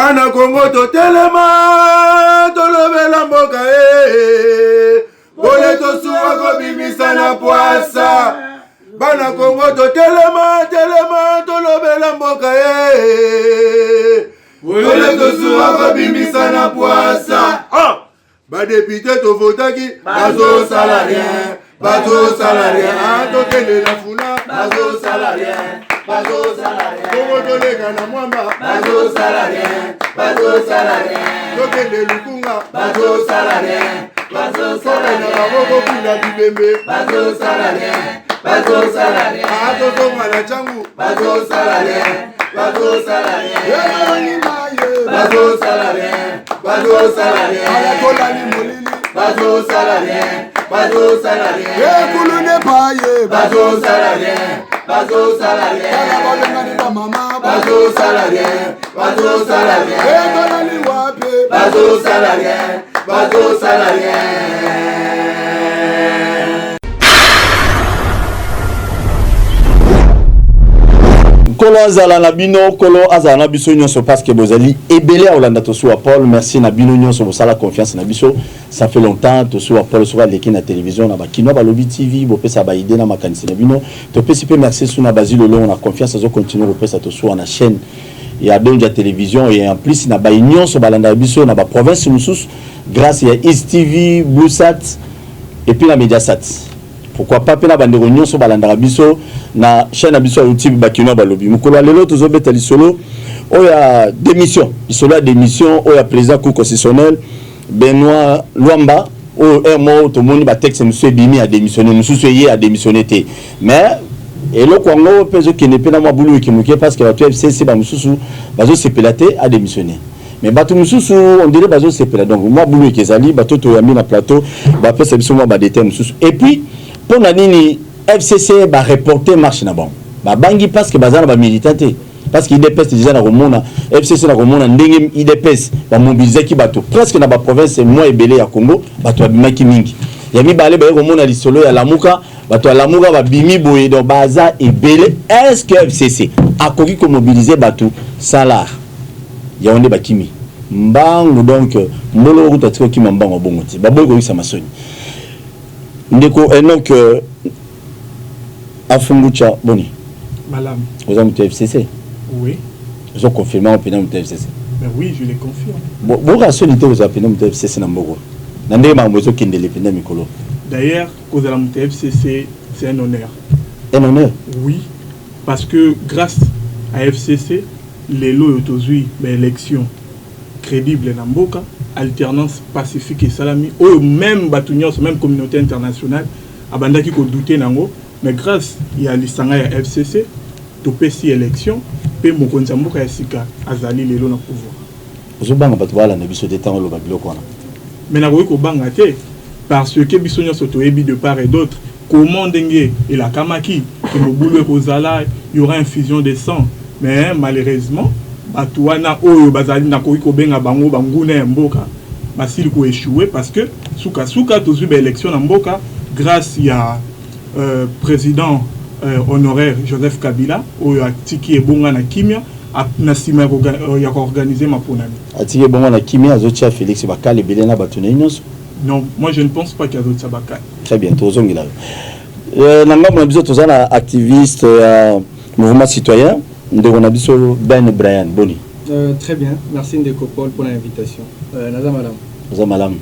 Bana Congo to telema to lobela mboka Bole to suwa ko bimisa na poasa Bana Congo to telema to lobela mboka Bole to suwa ko bimisa na poasa Ba député to votaki bazo salarien to tele la funa bazo salarien Congo to lega na mwamba bazo salarien to tele lukunga bazo salarien na baboko kula bibembe bazo salarien ato to mala changu bazo salarien ayatolani molili bazo salarien kulune paye bazo salarien ala balengani ba mama bazo salarien tolani wape bazo salarien Kolo azala na bino, kolo azala na biso nyonso parce que bozali ebele a Olanda to soa Paul, merci na bino nyonso bosala confiance na biso. Ça fait longtemps to soa Paul soa leki na télévision na ba kino ba lobby TV, bo pesa ba idée na makanisi na bino. To pesi pe merci sous na basile long na confiance azo continuer bo pesa to soa na chaîne. Il y a donc la télévision et en plus na ba nyonso balanda biso na ba province mususu grâce à East TV, Bluesat et puis la Mediasat. Pourquoi pas pena bande réunion sur balanda biso na chaîne biso YouTube bakino balobi mukolo lelo tozo betali solo o ya démission solo ya démission o ya président cour constitutionnel Benoît Luamba o mo to moni ba texte monsieur bimi a démissionné monsieur yé a démissionné té mais et le Congo peso qui n'est pas na mabulu qui muké parce que la FCC ba mususu bazo sepelaté a démissionné mais bato mususu on dirait bazo sepela donc moi bulu qui zali bato to ya mi na plateau ba pesa biso mo ba déter mususu et puis pour nani FCC va reporter marche na bon ba bangi parce que bazana ba militanté parce qu'il dépêche déjà na romona FCC na romona ndenge il dépêche ba mobiliser ki bato presque na ba province moi ebele ya Congo bato abimaki mingi ya mi balé ba romona lisolo ya lamuka bato ya lamuka ba bimi boye donc baza ebele est-ce que FCC a koki ko mobiliser bato salaire ya onde bakimi mbangu donc mbolo ruta tiko ki mbangu bongoti ba boy ko sa masoni ndeko Enoch Afungucha boni Malam vous avez FCC oui vous avez confirmé au pénal de FCC ben oui je le confirme bon rationalité vous avez pénal de FCC na mboko na ndenge mambozo kindele pénal mikolo d'ailleurs cause de la FCC c'est un honneur oui parce que grâce à FCC les lots autozui mais élection crédible na mboka alternance pacifique et salami ou même batunions même communauté internationale abandaki ko douter nango mais grâce il y a l'isanga ya FCC to pesi élection pe mokonza mboka ya sika azali lelo na pouvoir ozobanga bato bala na biso détang lo babiloko wana mais na ko banga te parce que biso nyonso to ebi de part et d'autre comment ndenge et la kamaki que mobulu ko zala il y aura infusion de sang mais malheureusement batuana oyo bazali na ko benga bango banguna ya mboka basili ko échouer parce que suka tozu ba élection na mboka grâce ya président honoraire Joseph Kabila oyo atiki ebonga na kimia na sima ya organiser maponami atiki ebonga na kimia azotia Félix Bakale belena batune nyonso non moi je ne pense pas qu'il y a d'autres Bakale très bien tozongila na ngambo na biso tozana activiste mouvement citoyen ndeko na biso Ben Brian boni très bien merci Ndeko Paul pour l'invitation naza malam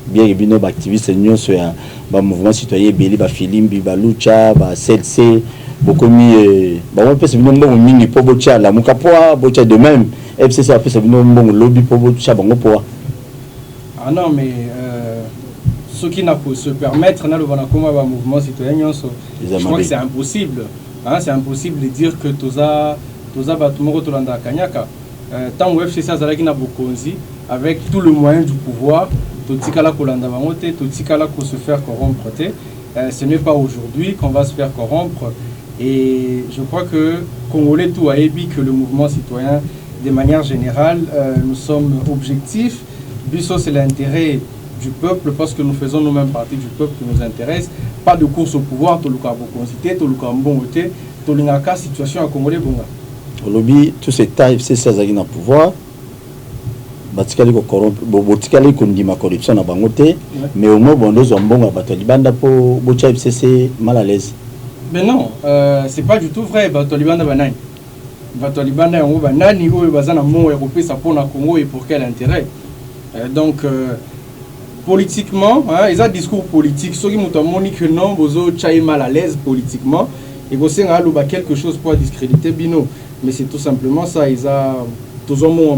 bien bino ba activiste nyonso ya ba mouvement citoyen beli ba filimbi ba lucha ba CLC bokomi ba on pesa bino mbongo mingi po bocha la mukapoa bocha de même FCC a pesa bino mbongo lobby po bocha bango poa ah non mais ceux qui n'a pas se permettre na le bana comme ba mouvement citoyen nyonso je crois que c'est impossible hein, c'est impossible de dire que toza batumoko tolanda kanyaka tant que FCC azalaki na bokonzi avec tout le moyen du pouvoir totikala kolanda bangote totikala ko se faire corrompre ce n'est pas aujourd'hui qu'on va se faire corrompre et je crois que Congolais tout a ébi que le mouvement citoyen de manière générale nous sommes objectifs biso c'est l'intérêt du peuple parce que nous faisons nous-mêmes partie du peuple qui nous intéresse pas de course au pouvoir toluka bokonzité toluka mbongote tolingaka situation à Congolais bonga au lobby tout cet FCC azaki na pouvoir batikali ko corrompre botikali ko ndima corruption na bango te mais au moins bondo zombonga bato libanda po bocha FCC mal à l'aise. Mais non, c'est pas du tout vrai. Bato libanda banani. Bato libanda yango banani oyo bazana mo européen ça pour na Congo et pour quel intérêt? Donc politiquement, ils ont un discours politique. Ceux qui m'ont dit que non, bozo chai mal à l'aise politiquement et vous avez quelque chose pour discréditer Bino. Mais c'est tout simplement ça. Ils ont tous un mot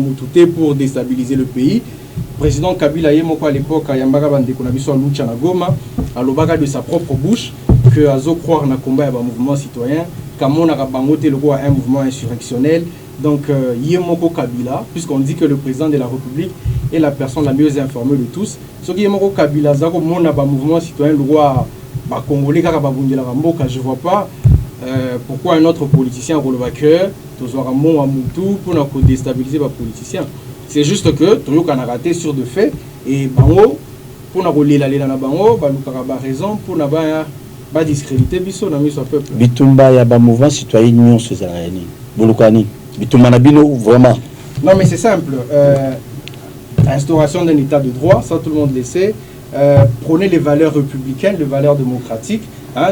pour déstabiliser le pays. Le président Kabila Yemoko à l'époque, Yambara Bande Konabiso Lucha Nagoma, à l'obaga de sa propre bouche, que Azo croire na combat un mouvement citoyen, Kamon a bangoté le roi un mouvement insurrectionnel. Donc Yemoko Kabila, puisqu'on dit que le président de la République est la personne la mieux informée de tous, ce qui Yemoko Kabila, Zako Mon a un mouvement citoyen, le roi congolais, je ne vois pas pourquoi un autre politicien a le cœur, pour déstabiliser les politiciens. C'est juste que tout le monde a raté sur de faits et bango pour na kolela lela na bango ba raison pour na ba discréditer biso na miso peuple. Bitumba ya ba mouvement citoyen union cesarani. Bolukani. Bitumba na bino vraiment. Non mais c'est simple. Instauration d'un état de droit, ça tout le monde le sait. Prôner les valeurs républicaines, les valeurs démocratiques.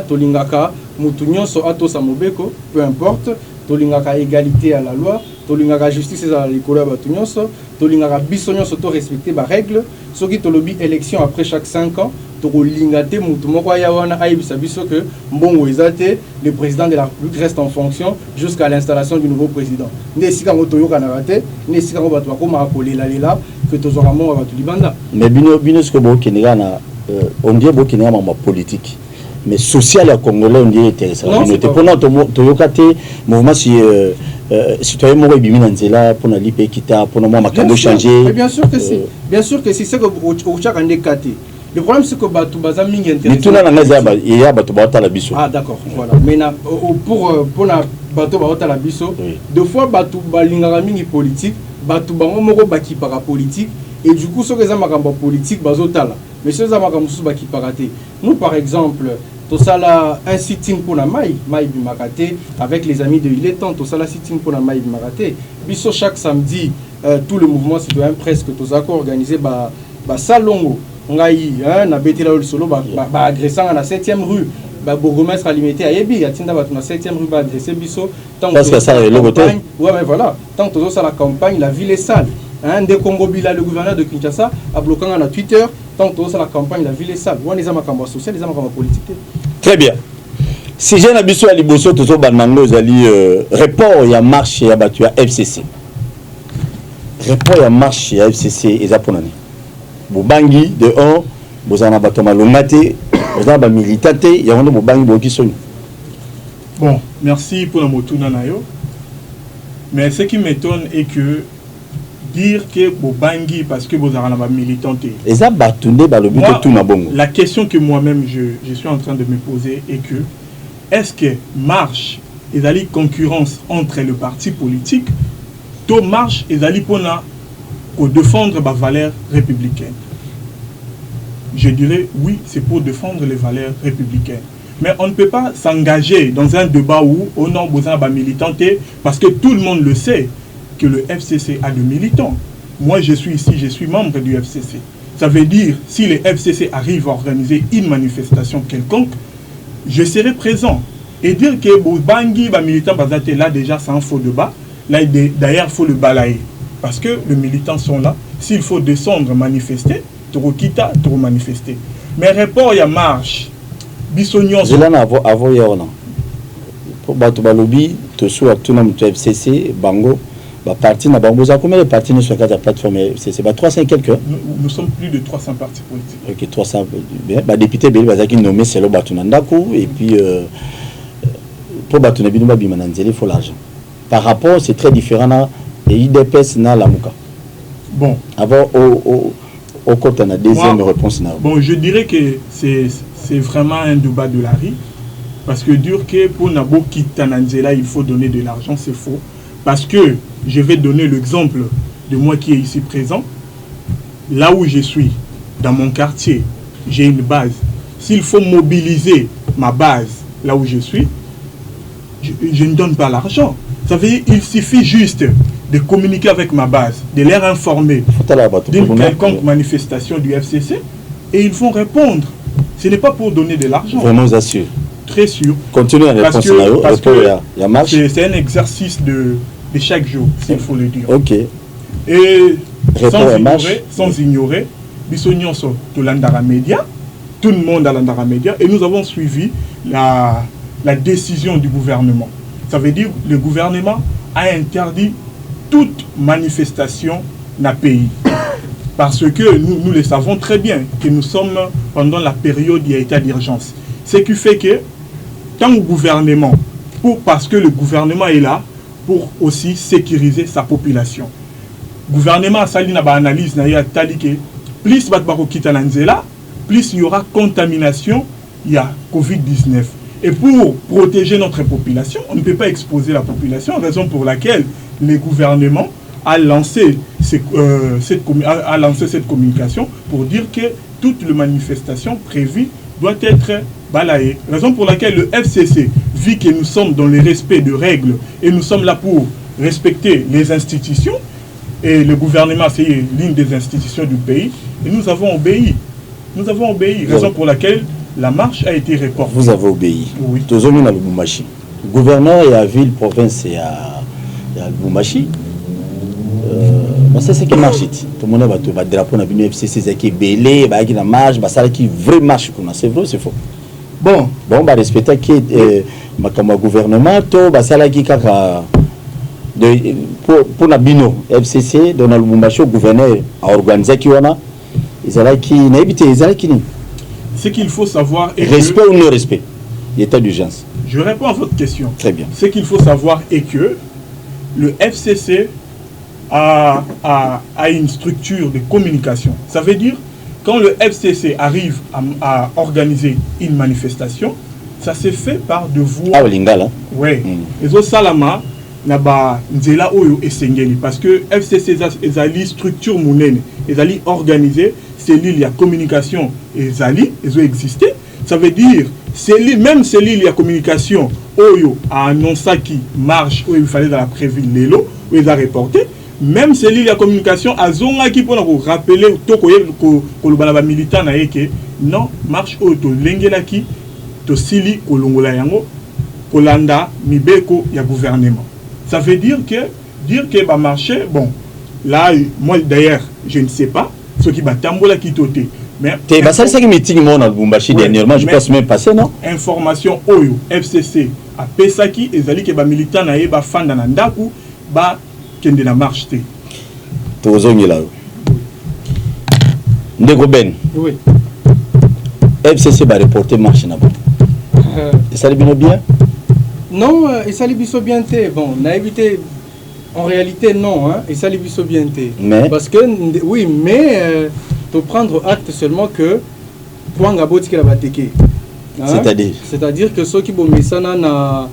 Tolingaka mutunyo so ato samobeko, peu importe. Tolingaka égalité à la loi. Tolingaka justice à l'école batunyoso. Tolingaka bisonyoso to respecter ba règles. Soki tolobi élection après chaque 5 ans. Tolingate mutumoko yawana aibisa biso que mbongo ezate le président de la République reste en fonction jusqu'à l'installation du nouveau président. Nesika ngotoyo kanarate, nesika ngo batu bakoma akolela lela que tozora mo batu libanda. Mais bino ce que bo kenega na on dit bo kenega ma politique. Mais social à Congolais on dit intéressant. Pendant toyokate mouvement si citoyen moko bimina nzela pour na lipe kita pour na moi makambo changer. Mais bien sûr que si. Bien sûr que si c'est que au chaka ndekate. Le problème c'est que Batou Bazami est intéressé. Ah d'accord, voilà. Mais pour na Batou Baota la biso, deux fois Batou Balingami politique, Batou Bango Moko Baki para politique, et du coup, ce que ça m'a politique, Bazotala. Mais ce que ça m'a Baki parate. Nous par exemple, tout ça là, un sitting pour la Maï Bimakate, avec les amis de Il est temps, tout ça là, sitting pour la Maï Bimakate. Biso chaque samedi, tout le mouvement citoyen presque, tous accords organisés, Salongo. Ngai na betela le solo agressant à la 7e rue bourgmestre limité à Yebi atinda batu na 7e rue agresser biso tant parce que ça est le côté ouais mais voilà tant que ça la campagne la ville est sale de Congo Bila le gouverneur de Kinshasa a bloqué na Twitter tant que ça la campagne la ville est sale on les amaka social les amaka politique. Très bien. Si j'ai na biso à liboso tozo banango zali report ya marche ya batu ya FCC report ya marche ya FCC ezaponani Bobangi de 1, Bozana Batoma Lomate, Bozana Militate, il y a un Bobangi Bokisson. Bon, merci pour la motuna nayo. Mais ce qui m'étonne est que dire que Bobangi parce que Bozana militante. Et ça batunde ba le but tout na bongo. La question que moi-même je suis en train de me poser est que est-ce que marche et la concurrence entre le parti politique, to marche et la pona pour défendre ma valeur républicaine. Je dirais oui, c'est pour défendre les valeurs républicaines. Mais on ne peut pas s'engager dans un débat où on a besoin de militanter parce que tout le monde le sait que le FCC a de militants. Moi, je suis ici, je suis membre du FCC. Ça veut dire, si le FCC arrive à organiser une manifestation quelconque, je serai présent. Et dire que Bobangi, militant, là déjà, c'est un faux débat. Là, d'ailleurs, il faut le balayer. Parce que les militants sont là. S'il faut descendre, manifester, Torokita, Toro manifester. Mais rapport, il y a marche. Bissognon. Je l'ai avant hier. Pour battre Balobi, tu sois tout le monde FCC, Bango, parti na Bango. Combien de partis nous sont sur la plateforme FCC? 300 quelques. Nous sommes plus de 300 partis politiques. Ok, 300. Bien. Député Béli Bazaki nommé c'est le Batunandakou. Et puis, pour Batunabi, il faut l'argent. Par rapport, c'est très différent. Et IDPS n'a la mouka. Bon. Avant, au côté de la deuxième réponse. Bon, je dirais que c'est vraiment un débat de la rue. Parce que dire que pour Nabo Kitananzela, il faut donner de l'argent, c'est faux. Parce que je vais donner l'exemple de moi qui est ici présent. Là où je suis, dans mon quartier, j'ai une base. S'il faut mobiliser ma base là où je suis, je ne donne pas l'argent. Ça veut dire qu'il suffit juste de communiquer avec ma base, de les informer d'une quelconque manifestation du FCC, et ils vont répondre. Ce n'est pas pour donner de l'argent. Vraiment, vous assure. Très sûr. Continuez à répondre. Parce que c'est un exercice de chaque jour, s'il faut le dire. Ok. Et sans ignorer, Bissognon sur l'Andara Média, tout le monde à l'Andara Média, et nous avons suivi la décision du gouvernement. Ça veut dire que le gouvernement a interdit toute manifestation dans le pays. Parce que nous le savons très bien, que nous sommes pendant la période d'état d'urgence. Ce qui fait que, tant au gouvernement, parce que le gouvernement est là pour aussi sécuriser sa population. Le gouvernement a sali une analyse, plus plus il y aura contamination, il y a Covid-19. Et pour protéger notre population, on ne peut pas exposer la population, raison pour laquelle le gouvernement a lancé cette communication pour dire que toutes les manifestations prévues doivent être balayées. Raison pour laquelle le FCC, vu que nous sommes dans le respect de règles et nous sommes là pour respecter les institutions, et le gouvernement, c'est l'une des institutions du pays, et nous avons obéi. Nous avons obéi, raison pour laquelle la marche a été reportée. Vous avez obéi. Oui. Le gouverneur et la ville, province et à Lubumbashi, c'est ce qui marche. Tout le monde va te drapeau dans le FCC, c'est qui est belé, qui la marche, ça qui vraie marche. C'est vrai ou c'est faux? Bon, bah respecter qui comme gouvernement, ça qui pour la bino FCC dans le Lubumbashi, le gouverneur a organisé qui on a. Ce qu'il faut savoir est respect ou non respect l'état d'urgence. Je réponds à votre question. Très bien. Ce qu'il faut savoir est que le FCC a une structure de communication. Ça veut dire quand le FCC arrive à organiser une manifestation, ça se fait par de voix. Ah, Lingala. Oui. Et ça, Salama, nzela oyo esengeli parce que FCC ezali structure monene, ezali organisé, cellule ya communication ezali, ezo exister. Ça veut dire même cellule ya communication oyo a annoncé qui marche où il fallait dans la prévue lelo où il a reporté. Même cellule ya communication a zonga qui pour nous rappeler to ko ba militant na yeke non marche auto lengela ki to sili kolongola yango kolanda mibeko ya gouvernement. Ça veut dire que va marcher, bon, là, moi d'ailleurs, je ne sais pas, ce qui va tambola qui toté. Mais c'est ça qui meeting moi dans Lubumbashi dernièrement, je pense même passé, non? Information Oyo, FCC, à Pesaki, et Zali, que les militants n'aient pas fan dans Nandaku, bah, qu'il y a une marche. Tu es là. Ndego Ben. Oui. FCC va reporter marche là-bas. Et ça le bien? Non, et ça les biso bien té. Bon, on a évité. En réalité, non, hein. Et ça les biso bien té. Mais parce que oui, mais pour prendre acte seulement que point gaboti que la bateke. C'est-à-dire que ceux qui vont mettre ça na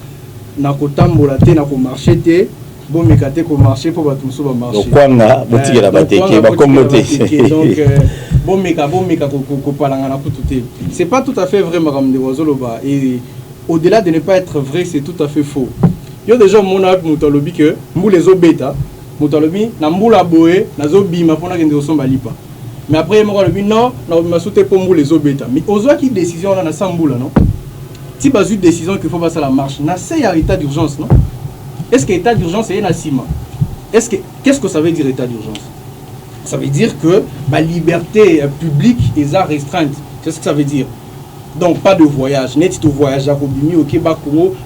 kotambola té na ko marcher té, bon mekate ko marcher pour battre muso ba marcher. Donc kwanga boti que la bateke ba komoté. Donc bon meka ko palanga na kututé. C'est pas tout à fait vrai madame de Wazoloba et au-delà de ne pas être vrai, c'est tout à fait faux. Il y a déjà mon avis moutalobi que mou les obéta, moutalobi na mboula boé, na zobi ma pona kende osomba lipa. Mais après il m'a dit non, na ma sauté pour mou les obéta. Mais ozoa qui décision là na samboula non? Si bazu décision qu'il faut passer la marche, na c'est état d'urgence non? Est-ce que état d'urgence est na sima? Qu'est-ce que ça veut dire état d'urgence? Ça veut dire que la liberté publique est restreinte. C'est ce que ça veut dire. Donc pas de voyage, net to voyage à Kobimi au Québec,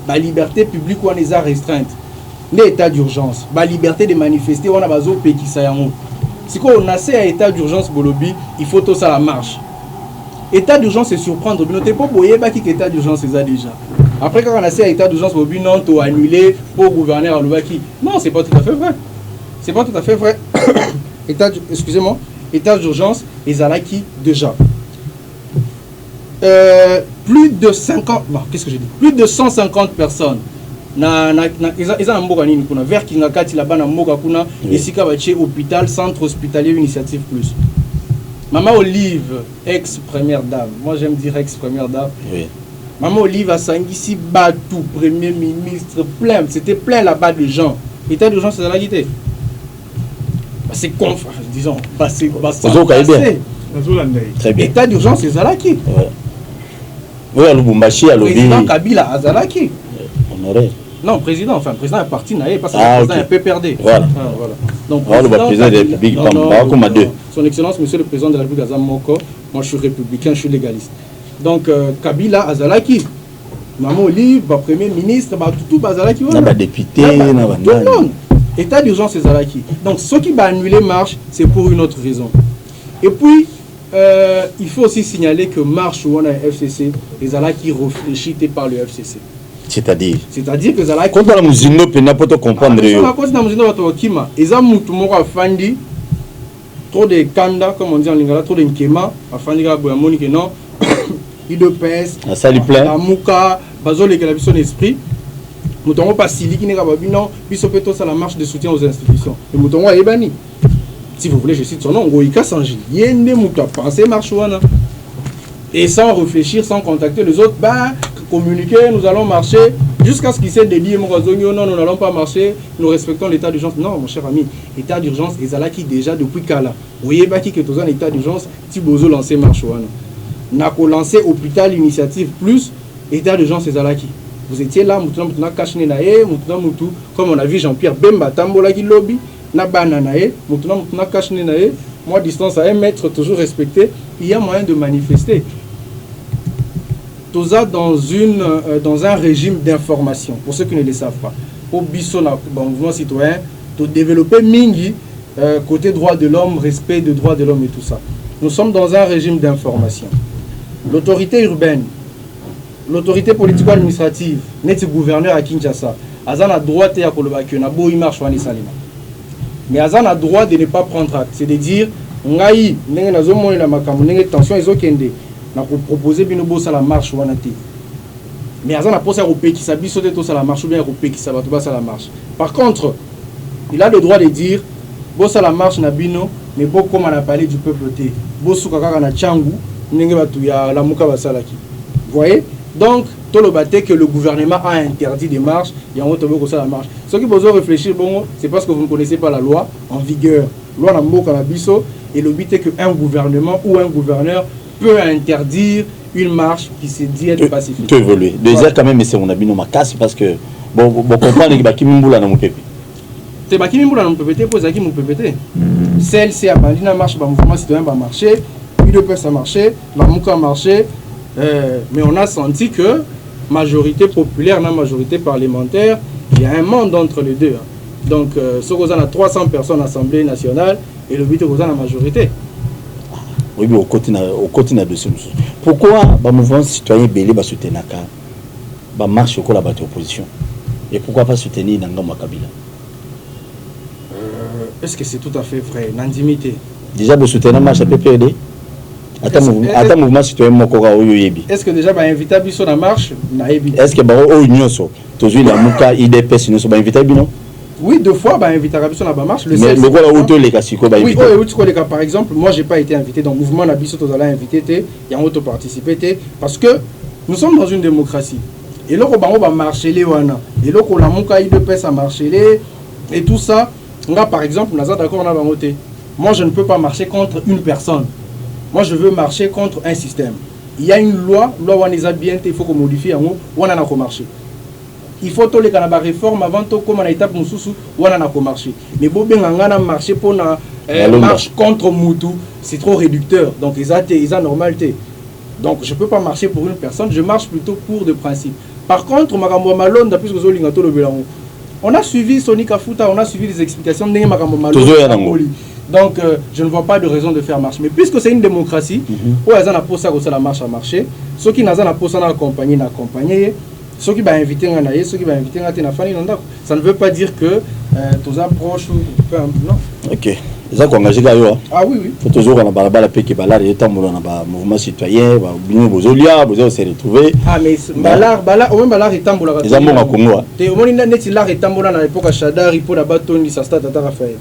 la liberté publique on est restreinte. L'état d'urgence, la liberté de manifester on a bazo pays qui ça yango. Si on a à état d'urgence bolobi, il faut tout ça la marche. État d'urgence c'est surprendre, mais n'était pas boyer ba qui état d'urgence c'est ça déjà. Après quand on a à état d'urgence bolobi non to annuler pour gouverner à Lubaki. Non, c'est pas tout à fait vrai. C'est pas tout à fait vrai. État d'urgence ezalaki déjà. Plus de 50, bon, qu'est-ce que j'ai dit? Plus de 150 personnes. Ils ont un vers Kingakati là-bas, ici, hôpital, centre hospitalier, initiative plus. Maman Olive, ex-première dame. Moi, j'aime dire ex-première dame. Oui. Maman Olive a Sangissi, Batou, premier ministre, plein. C'était plein là-bas de gens. État d'urgence, c'est la guité. c'est disons, c'est très bien. État d'urgence, c'est Zalaki. Oui, à Lubumbashi, à Lobby. Président Kabila, à Zalaki. Honoré. Non, président est parti, parce que le président est un peu perdu. Voilà. Donc, le président de la République, son Excellence, Monsieur le Président de la République, Azam Moko, moi je suis républicain, je suis légaliste. Donc, Kabila, Azalaki. Mamoli, Premier ministre, tout Azalaki. Député, tout le monde. État d'urgence, c'est Zalaki. Donc, ce qui va annuler marche, c'est pour une autre raison. Et puis, il faut aussi signaler que marche où on a un FCC, les Zalaki réfléchis par le FCC. C'est-à-dire que Zalaki. Quand on a Mouzino, on n'a pas de comprendre. Trop de kanda, comme on dit en lingala, trop de nkema, afandi ga boyamoni que non, IDPS, la Mouka, bazole que la son esprit. Moutongo pas sili qui n'est pas non, puis sopeto ça la marche de soutien aux institutions. Et Moutongo ebani. Si vous voulez, je cite son nom, Goïka Sanji. Yende Mouta pensé marche ouana. Et sans réfléchir, sans contacter les autres, communiquer, nous allons marcher jusqu'à ce qu'ils s'aient dédié. Non, nous n'allons pas marcher, nous respectons l'état d'urgence. Non, mon cher ami, état d'urgence, et Zalaki déjà depuis Kala. Vous voyez, qui est dans l'état d'urgence, Tibozo lancé marche ouana. Nako lancé hôpital initiative plus, état d'urgence et Zalaki. Vous étiez là, Moutuna Kachne Nae, Moutuna Moutou, comme on a vu Jean-Pierre Bemba Tambola qui lobby, Nabana Nae, Moutuna Kachne Nae, moi distance à 1 mètre, toujours respecté, il y a moyen de manifester. Tout ça dans un régime d'information, pour ceux qui ne le savent pas. Pour Bissona, mouvement citoyen, de développer Mingi, côté droit de l'homme, respect des droits de l'homme et tout ça. Nous sommes dans un régime d'information. L'autorité urbaine, l'autorité politico-administrative, n'est gouverneur à Kinshasa, Azan a droit de mais Azan a droit de ne pas prendre acte. C'est de dire, Ngai, tension, na proposer binobo ça la marche wanati. Mais Azan a posé au pays qui s'habille sauter tout ça la marche ou bien au pays qui s'abat tout ça la marche. Par contre, il a le droit de dire, bon ça la marche na bino, mais bon comme on a parlé du peuple té, bon soukaka na changu, n'enge batu ya la muka basalaki. Vous voyez? Donc, tout le bâté que le gouvernement a interdit des marches, il y a un autre ça la marche. Ce qui besoin réfléchir, bon, c'est parce que vous ne connaissez pas la loi en vigueur. Loi na mboka na biso, et le but est qu'un gouvernement ou un gouverneur peut interdire une marche qui se dit être pacifique. Tout évoluer. Déjà, quand même, c'est mon habit, non, ma casse, parce que, bon, comprendre que Bakimimboula dans mon pépé. C'est Bakimimboula dans mon pépé, pour ça qui mon pépé. Celle, c'est abandonné la marche, le mouvement citoyen va marcher, UDPS a marché, la Mouka a marché, mais on a senti que majorité populaire, la majorité parlementaire, il y a un monde entre les deux. Donc, ce qu'on a 300 personnes à l'Assemblée nationale, et le but est qu'on a la majorité. Oui, mais au quotidien de ce monsieur. Pourquoi le mouvement citoyen Belé va soutenir la marche au la opposition? Et pourquoi pas soutenir Nangama Kabila? Est-ce que c'est tout à fait vrai? L'intimité. Déjà, vous soutenez la marche à PPD? Attends, mouvement citoyen Mokora Oyoyebi. Est-ce que déjà, invité à Bisso la marche? Est-ce que Oyoyoso, toujours la Mouka, IDPS, nous sommes invités à Bino? Oui, 2 fois, invité à Bisso la marche. Mais le quoi là où les Kassiko, oui, par exemple, moi, j'ai pas été invité dans le mouvement la Bisso, tu as invité, il y a auto participé, parce que nous sommes dans une démocratie. Et là, on va marcher les wana. Et là, on a Mouka, IDPS à marcher les, et tout ça. Là, par exemple, on a d'accord, on a voté. Moi, je ne peux pas marcher contre une personne. Moi, je veux marcher contre un système. Il y a une loi on a bien, il faut qu'on modifie en haut, on en a marché. Il faut que les Canada réforme avant tout comme on a étape Moussou, on en a marché. Mais bon, bien on a marché pour la marche contre Moutou, c'est trop réducteur. Donc ils ont normalité. Donc je ne peux pas marcher pour une personne, je marche plutôt pour des principes. Par contre, on a suivi Sonic Afuta, on a suivi les explications de Makambo Malone. Donc, je ne vois pas de raison de faire marche. Mais puisque c'est une démocratie, où ils ont pour ça que la marche a marché, ceux qui n'ont pas pour ça d'accompagner, ceux qui vont inviter ceux qui vont inviter ça ne veut pas dire que tous approches ou non. Ok. Ça qu'on engagé là. Ah oui oui. Faut toujours on a balabala pe qui balade et temps on a mouvement citoyen, bien bozolia, vous se retrouver. Ah mais balar au même balar et tambola. Les amours à Congo. Te au moins net là et tambola na l'époque à Chadari pour la batoni sa stade Tata Raphaël.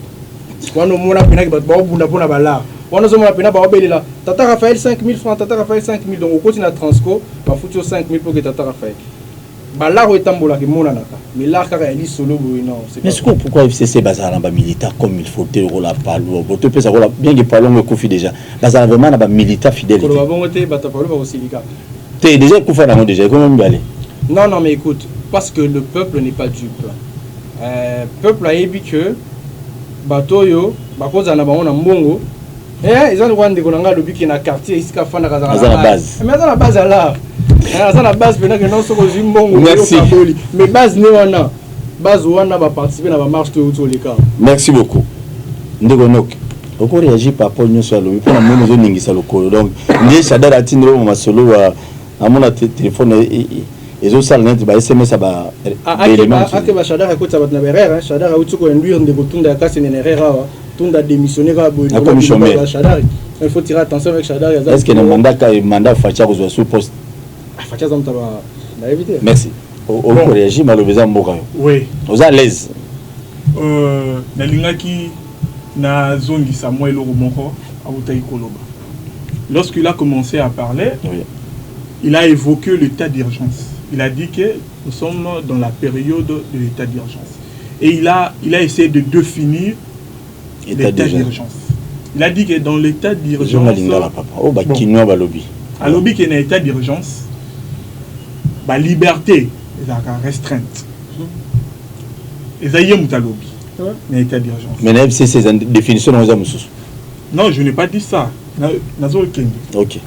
Quand on mona pena ba bunda pona balar. On a zoma pena ba obelela. Tata Raphaël 5000 francs, Tata Raphaël 5000 donc au continent Transco, ba foutu 5000 pour que Tata Raphaël. bah là où est tambola qui monanaka mais là quand il est solo non c'est mais est-ce que pourquoi FCC bazar na militaire comme il faut te rola palo boto pesa rola bien que palon le kofi déjà bazar vraiment na militaire fidèle ko ba bongote ba ta palo ba osilika t'es déjà kufa na déjà comment me aller non mais écoute parce que le peuple n'est pas dupe peuple a ébi que batoyo ba koza na bango na mbongo ils ont droit de konanga lobi ki na quartier ici ka fanda ka za base mais ça la base là ça la base pendant que non so ko zimbongo mais base ne wana base wana ba participer na ba marche to les cas merci beaucoup ndeko nok oko réagir par rapport nyonso ya lobi pona mono zo ningisa lokolo donc ndiye shadara tindro mo masolo wa amona téléphone ezo sala net ba SMS ba élément ake ba shadara ko tsa batna berera shadara utsuko induire ndeko tunda kasi ne nerera wa tunda démissionner va boy ba shadara il faut tirer attention avec shadara est-ce que le mandat Facha ko sous poste Facha zamta ba na éviter merci au réagir malheureusement mboka oui aux à l'aise na lingaki na zongi Samuel Romoko autayi koloba lorsqu'il a commencé à parler oui. Il a évoqué l'état d'urgence. Il a dit que nous sommes dans la période de l'état d'urgence. Et il a essayé de définir l'état d'urgence. Il a dit que dans l'état d'urgence... À lobby qui est un état d'urgence, la liberté est restreinte. Et ça y est, lobby. Un état d'urgence. Mais c'est ces définitions dans les hommes. Non, je n'ai pas dit ça. Ok.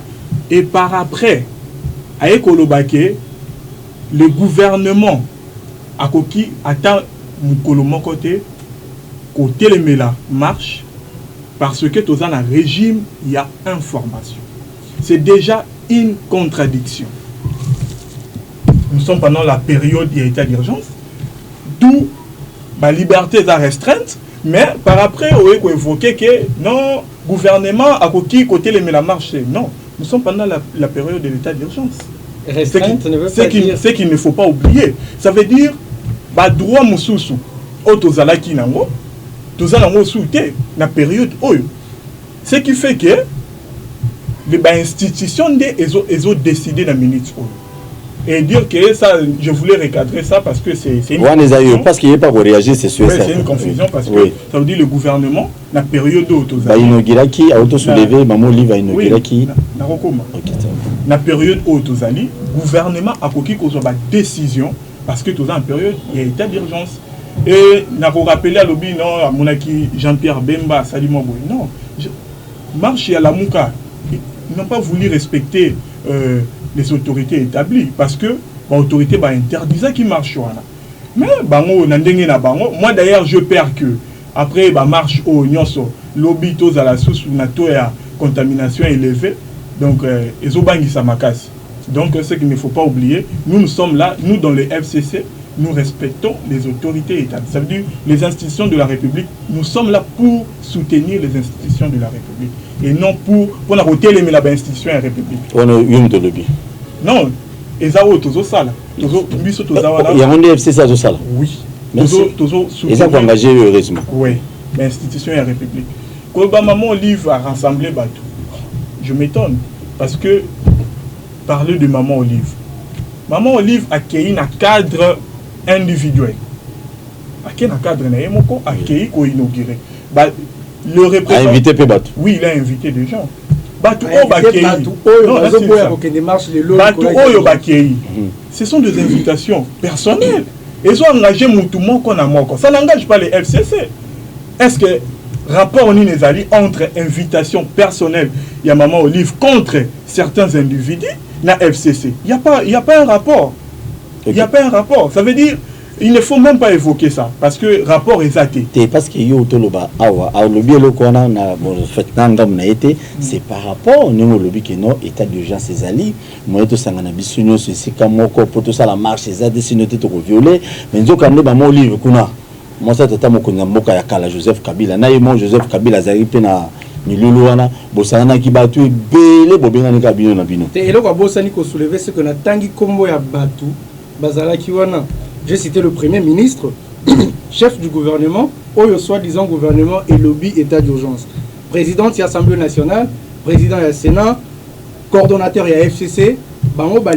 Et par après, avec Kolobake, le gouvernement a coquille attend mon côté la marche parce que dans un régime il y a information. C'est déjà une contradiction. Nous sommes pendant la période d'état d'urgence, d'où la liberté est restreinte, mais par après on a évoqué que non gouvernement a coquille côté la marche. Non. Nous sommes pendant la période de l'état d'urgence. Ce qu'il ne faut pas oublier. Ça veut dire que droit mususu otozalaki nango tozanango souté la période oyo. Ce qui fait que les institutions ont décidé dans la minute oyo. Et dire que ça, je voulais recadrer ça parce que c'est une confusion. Parce qu'il n'y a pas pour réagir, c'est sûr. C'est une confusion parce que ça veut dire le gouvernement, la période où il inauguraki, a auto-soulevé, maman Olive a inauguraki. La période où le gouvernement a pris une décision parce que tout ça en période, il y a état d'urgence. Et n'a pas rappelé à l'objet, non, à Monaki, Jean-Pierre Bemba, Salim Moboy, non. Marche à la Mouka, ils n'ont pas voulu respecter les autorités établies parce que l'autorité interdit qui marche. Mais moi d'ailleurs je perds que après marche au Nyonso, lobby tous à la source à contamination élevée, donc ils ont bangi sa macasse. Donc ce qu'il ne faut pas oublier, nous sommes là, nous dans les FCC, nous respectons les autorités établies. Ça veut dire les institutions de la République, nous sommes là pour soutenir les institutions de la République et non pour la mais la institution de la République. On a une de lobby. Non, ils ont toujours ça là. Il y a un FCC à ça là. Oui. Ils ont engagé heureusement. Oui, l'institution de la République. Quand Maman Olive a rassemblé Batou, je m'étonne parce que parler de Maman Olive a créé un cadre individuel. Un cadre accueilli pour inaugurer. Le représentant. A invité Batou. Oui, il a invité des gens. Ce sont des invitations personnelles. Ils ont engagé Moutoumon qu'on a mort. Ça n'engage pas les FCC. Est-ce que rapport Ninezali entre invitations personnelles, il y a Maman Olive contre certains individus, la FCC? Il n'y a pas un rapport. Il n'y a pas un rapport. Ça veut dire il ne faut même pas évoquer ça parce que rapport est athée. Parce que c'est par rapport au lobby qui non état d'urgence ces alliés. Moi tout ça ngana bisunyo c'est comme pour tout ça la marche ces adécisions te violer mais nzo kande ba mo livre kuna moi ça tata mo kuna mboka ya kala Joseph Kabila na yemo Joseph Kabila zali pe na milulu wana bosana ki batu belé bobenga ni kabino na bino. Te eloko bosani ko soulever ce que na tangi kombo ya batu bazala ki wana. J'ai cité le Premier ministre, chef du gouvernement, ou soi-disant gouvernement et lobby état d'urgence. Président de l'Assemblée nationale, président du Sénat, coordonnateur de la FCC,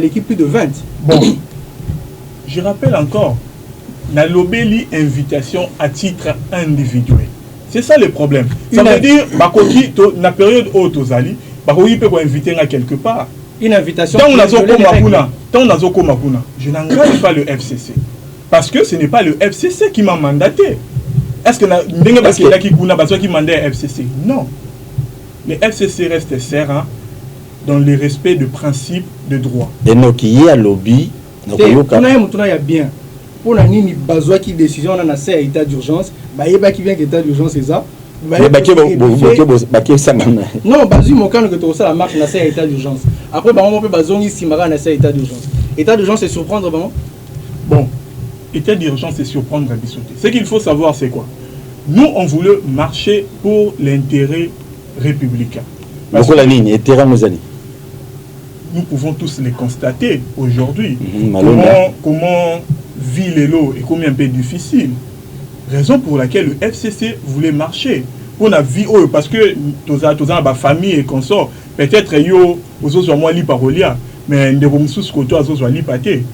l'équipe plus de 20. Bon, Je rappelle encore, na lobeli invitation à titre individuel. C'est ça le problème. Ça veut dire, bakoki na période où tozali, bakoki peut inviter à quelque part. Une invitation. Tant on a zoko makuna, je n'engage pas le FCC. Parce que ce n'est pas le FCC qui m'a mandaté. Est-ce que ndenge bakela ki kuna baso qui mandait FCC? Non. Le FCC reste serein dans le respect de principes de droit. Et donc il y a lobby, on a bien. Pour la nini baso qui décision on a un état d'urgence, bah il qui vient que état d'urgence c'est ça. Non, Bazu mon cas que tout ça la marche na un état d'urgence. Après bah on peut bazongi simara na un état d'urgence. État d'urgence c'est surprendre vraiment. Bon, état d'urgence c'est surprendre à discuter. Ce qu'il faut savoir c'est quoi? Nous on voulait marcher pour l'intérêt républicain. Parce que nous pouvons tous les constater aujourd'hui. Comment vit l'élo et combien un peu difficile. Raison pour laquelle le FCC voulait marcher. Pour la vie, parce que tous ma famille et consorts, peut-être yo aux autres moi li parolia, mais de sous côté aux autres li paté.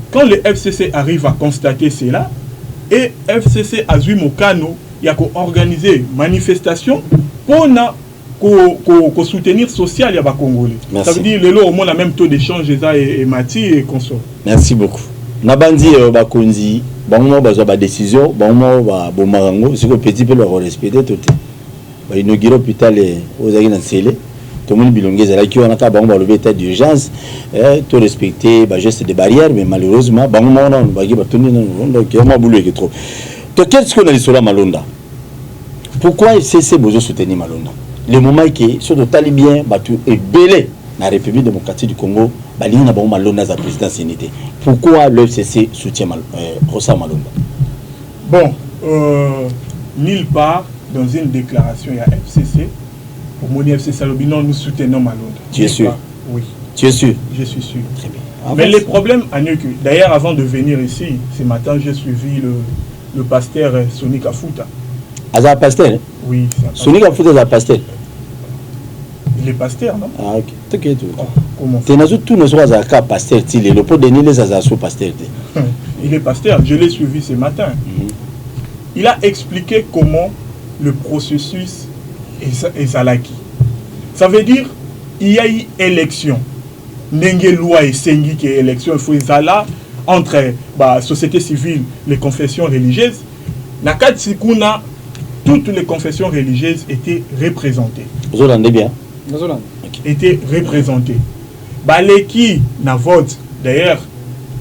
Quand le FCC arrive à constater cela, et FCC a vu mon cano, il y a organiser manifestation pour soutenir social ya Congolais. Ça veut dire le au moins le même taux d'échange et Mati et consorts. Merci beaucoup. Nabandi bakonzi bango bazo ba décision bango ba bomarango c'est que petit peu leur respecter tout ba inaugurer hôpital aux agina scellé tout le monde bilongé là qui on a ka bango ba lever état d'urgence tout respecter ba geste de barrière mais malheureusement bango non ba ki ba toni non donc on m'a boulé trop. Donc qu'est-ce qu'on a dit sur la Malonda? Pourquoi FCC besoin soutenir Malonda? Le moment qui sur le talibien battu est belé la République démocratique du Congo, Balina na bango Malonda za présidence unité. Pourquoi le FCC soutient Rosa Malonda? Bon, nulle part dans une déclaration il y a FCC. Pour mon FCC non, nous soutenons Malonda. Tu es sûr? Oui. Tu es sûr? Je suis sûr. Très bien. Mais les problèmes, d'ailleurs avant de venir ici, ce matin j'ai suivi le pasteur Sonic Afuta. Aza pasteur? Oui. Sonic Afuta est pasteur. Il est pasteur, non? Ah, ok. T'inquiète. Comment? Tu n'as tout ne soit pas pasteur, le pot de Nîmes les Azasso pasteur. Il est pasteur, je l'ai suivi ce matin. Il a expliqué comment le processus est salaki. Ça veut dire il y a eu élection. N'engue loi et sengi qui est élection, il faut là entre la société civile, les confessions religieuses. Nakatsikuna, toutes les confessions religieuses étaient représentées. Vous entendez bien? Étaient représentées. Baleki na vote. D'ailleurs,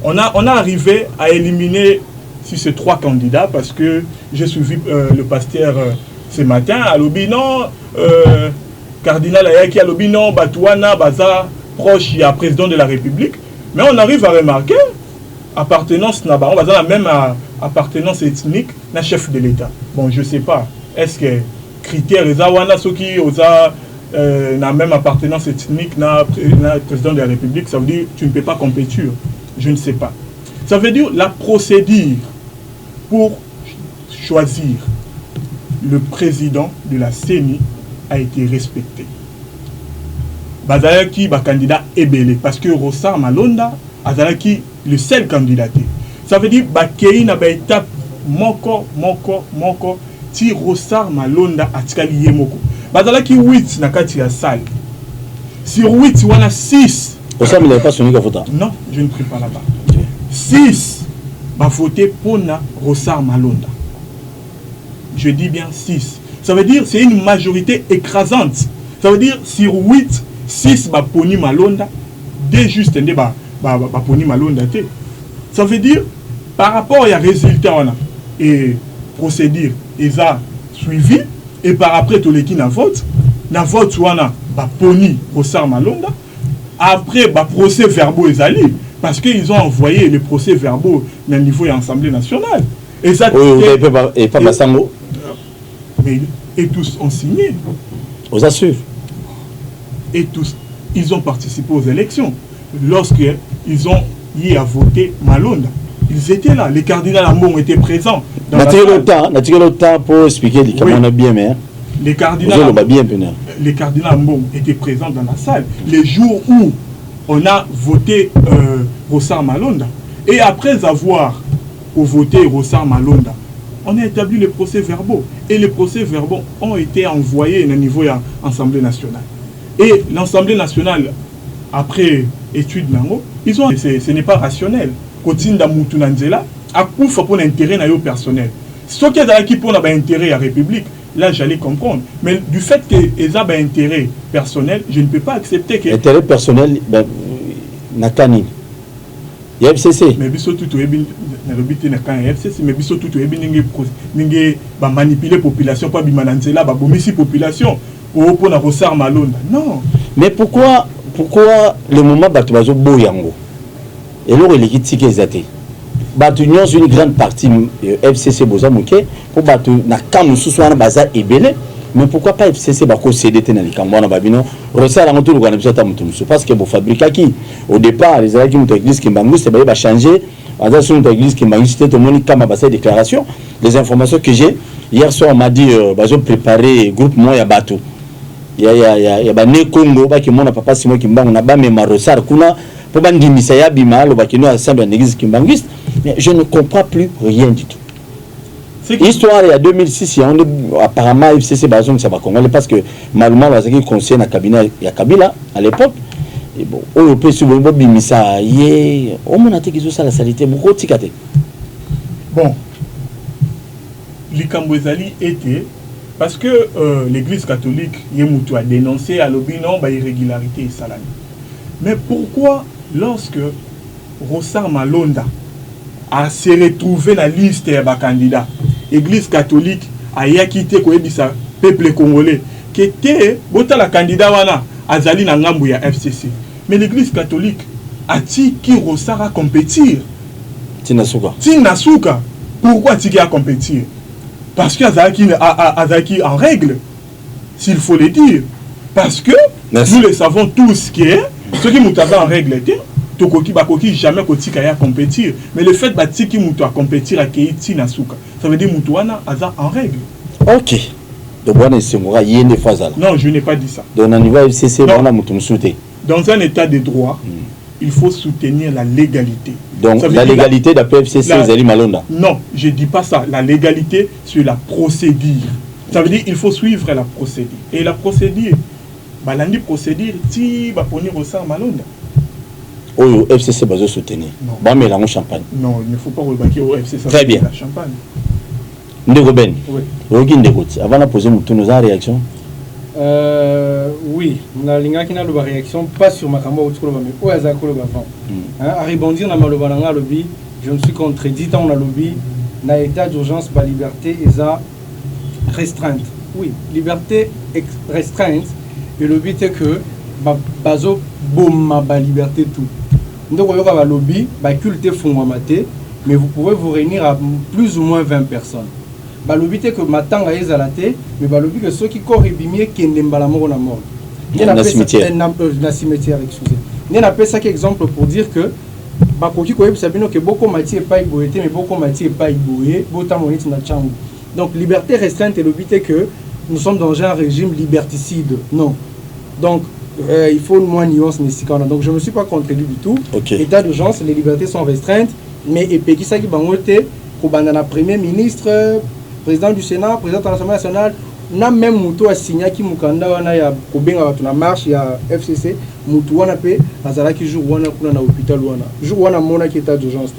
on a arrivé à éliminer si c'est 3 candidats parce que j'ai suivi le pasteur ce matin à l'Obinon, cardinal Ayaki à l'Obinon, Batouana, Baza, proche, il y a président de la République. Mais on arrive à remarquer appartenance n'a pas, on va dire la même appartenance ethnique na chef de l'État. Bon, je sais pas. Est-ce que critères les awana ceux qui osa la même appartenance ethnique na président de la République, ça veut dire tu ne peux pas compétir. Je ne sais pas. Ça veut dire la procédure pour choisir le président de la CENI a été respectée. Bazalaki ba candidat Ebele parce que Rosa Malonda azalaki le seul candidaté. Ça veut dire ba kei na ba étape moko ti Rosa Malonda atikali yemoko. Bazalaki 8 na kati ya salle. Sur 8 wana 6. Rosa il n'avait pas sonné Kafota. Non, je ne prie pas là-bas. 6 va voter pour Rosa Malonda. Je dis bien 6. Ça veut dire c'est une majorité écrasante. Ça veut dire sur 8, 6 va poni Malonda, 2 juste va poni Malonda. Ça veut dire par rapport à résultat et procédure, ils ont suivi et par après tout les qui na vote wana va poni Rosa Malonda. Après va procès verbaux ezali parce qu'ils ont envoyé les procès verbaux au niveau de l'Assemblée nationale. Et ça et pas Massango. Mais et tous ont signé. Aux assure. Et tous, ils ont participé aux élections. Lorsqu'ils ont eu à voter Malonda, ils étaient là. Les cardinals Ambon étaient présents. Le temps pour expliquer comment on a bien mais les cardinals Ambon étaient présents dans la salle. Les jours où on a voté Rosa Malonda, Et après avoir voté Rossard Malonda, on a établi les procès-verbaux. Et les procès-verbaux ont été envoyés au niveau de l'Assemblée nationale. Et l'Assemblée nationale, après étude, ce n'est pas rationnel. Kotinda Moutounanzela a couvert pour l'intérêt personnel. Ce qui est qui pour l'intérêt à la République, là j'allais comprendre. Mais du fait qu'ils ont un intérêt personnel, je ne peux pas accepter que... Intérêt personnel, Nakani. Il y a FCC. Mais biso tout ebi na lobité na kan FCC mais biso tout ebi ninge ba manipuler population pas bimananzela ba bomisi population pour na Rossard Malonda. Non. Mais pourquoi le moment bato bazo boyango et le l'équipe ezate. Bato nyons une grande partie FCC boza moké pour bato na kamu suswana baza ebele. Mais pourquoi pas FCC bako CDT na likambo na babino Rossard la moto lugana bisota mutumsu parce que bo fabrica qui au départ les alaki muto église Kimbangu c'est ba changer à sur une église Kimbangu c'était tout monde comme ba déclaration les informations que j'ai hier soir on m'a dit bazo préparer groupe moi ya bato ya ba ne Congo ba ki mona papa Simon Kimbangu na ba même Rossard kuna pour ba ndimisa ya bima lo ba ki no ensemble en église Kimbangu mais je ne comprends plus rien du tout. Histoire il y a 2006 il y a apparemment FCC bazon ça va congolais parce que malheureusement bazaki conseiller na cabinet ya Kabila à l'époque et bon on peut se bon bimisa yé au mon attaque sur ça la salité beaucoup tikate. Bon likambo ezali était parce que l'église catholique yemutu a dénoncé à l'obino ba irrégularité salami. Mais pourquoi lorsque Rossard Malonda a se retrouvé dans la liste des candidats, l'église catholique a quitté le peuple congolais, qui était la candidat wana azali na ngambu ya FCC. Mais l'église catholique a dit qui Rossard à compétir. Tinasuka. Pourquoi Tiki a compétir? Parce qu'il y en règle, s'il faut le dire. Parce que nous le savons tous qui est, ceux qui nous en règle était. Tokoki bakoki jamais kotika ya compétir mais le fait batiki mutu a compétir à Keiti na suka ça veut dire mutu wana aza en règle. OK. Donc bwana semora yende fazala. Non, je n'ai pas dit ça. Donc au niveau FCC bwana mutu msute. Dans un état de droit, il faut soutenir la légalité. Donc la légalité d'après FCC Zali Malonda. Non, je dis pas ça, la légalité sur la procédure. Ça veut dire il faut suivre la procédure et la procédure balandi procédure ti ba poni Rossard Malonda. Au FCC va soutenir. Bon, mais là, on champagne. Non, il ne faut pas rebaquer au FCC. Très bien. La champagne. Ndego-Ben. Oui. Avant de poser nos réaction. Oui, na linga qui n'a pas réaction, pas sur ma caméra ou mais où est-ce que avant. À rebondir dans ma lobby, je me suis contredit dans la lobby, na état d'urgence, la liberté est restreinte. Oui, liberté restreinte. Et le but est que bazo bomba ba liberté tout. Donc on va lobby, ba culte fondamenté, mais vous pouvez vous réunir à plus ou moins 20 personnes. Ba lobby est que matanga ezalate, mais ba lobby que ceux qui corrent bimier qui ndembala mort na mort. Na cimetière. Na cimetière, excusez. On appelle ça exemple pour dire que ba koki ko yebisabino que beaucoup matière pas iboyete mais beaucoup matière pas iboyé, bota monite na changu. Donc liberté restreinte et le but est que nous sommes dans un régime liberticide. Non. Donc il faut moins nuance mexicaine. Donc je ne me suis pas contredit du tout. Okay. État d'urgence, les libertés sont restreintes, mais et puis qui ça qui bangote pour bandana premier ministre, président du Sénat, président de l'Assemblée nationale, n'a même muto a signé qui mukanda wana ya kobenga na marche ya FCC, muto wana pe azala ki jour wana kuna na hôpital wana. Jour wana mona qui état d'urgence.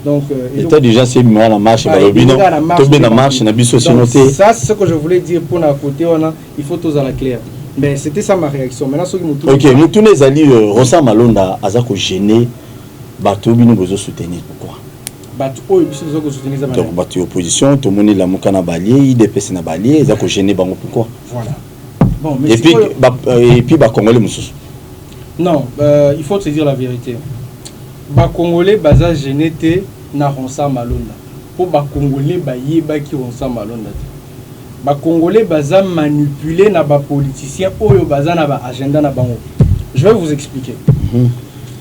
Donc état d'urgence c'est moi la marche ba lobino, to be na marche na biso noté. Ça c'est ce que je voulais dire pour na côté wana, il faut tous à la claire. Mais c'était ça ma réaction. Maintenant, ceux qui m'ont OK, Moutoune Zali, Rossard Malonda, Azako gêné, Bato Bino Bozo soutenir. Pourquoi? Bato Bozo soutenir. Donc, Bato opposition, tout le monde la Moukana Balié, IDPC na Balié, Azako gêné, Bango, pourquoi? Voilà. Bon, mais et puis, Congolais Moussous. Non, il faut te dire la vérité. Congolais, Baza gêné, na Rossard Malonda. Pour Congolais, Bayeba qui Rossard Malonda. Les Congolais baza manipulé na ba politiciens oyo baza na ba agenda na bango. Je vais vous expliquer.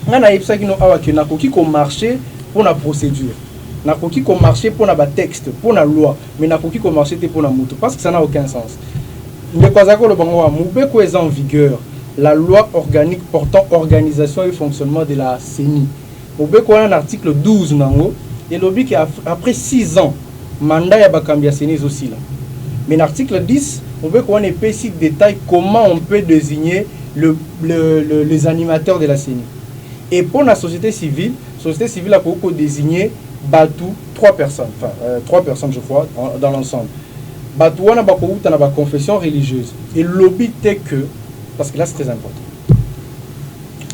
Ngana yebisa kino awa ke na koki ko marcher pour la procédure. Na koki ko marcher pour na ba texte, pour la loi, mais na koki ko marcher pour la moto parce que ça n'a aucun sens. Ne pas ko le bango wa mubeko est en vigueur la loi organique portant organisation et fonctionnement de la CENI. obeko wana article 12 nango et lobi que après 6 ans mandat ya bakambi ya Séné aussi là. Mais l'article 10 obeko wana épesi détail comment on peut désigner les animateurs de la CENI. Et pour la société civile a beaucoup désigné Batou 3 personnes, enfin 3 personnes je crois dans l'ensemble. Batou wana bako uta na ba confession religieuse. Et l'obité que, parce que là c'est très important.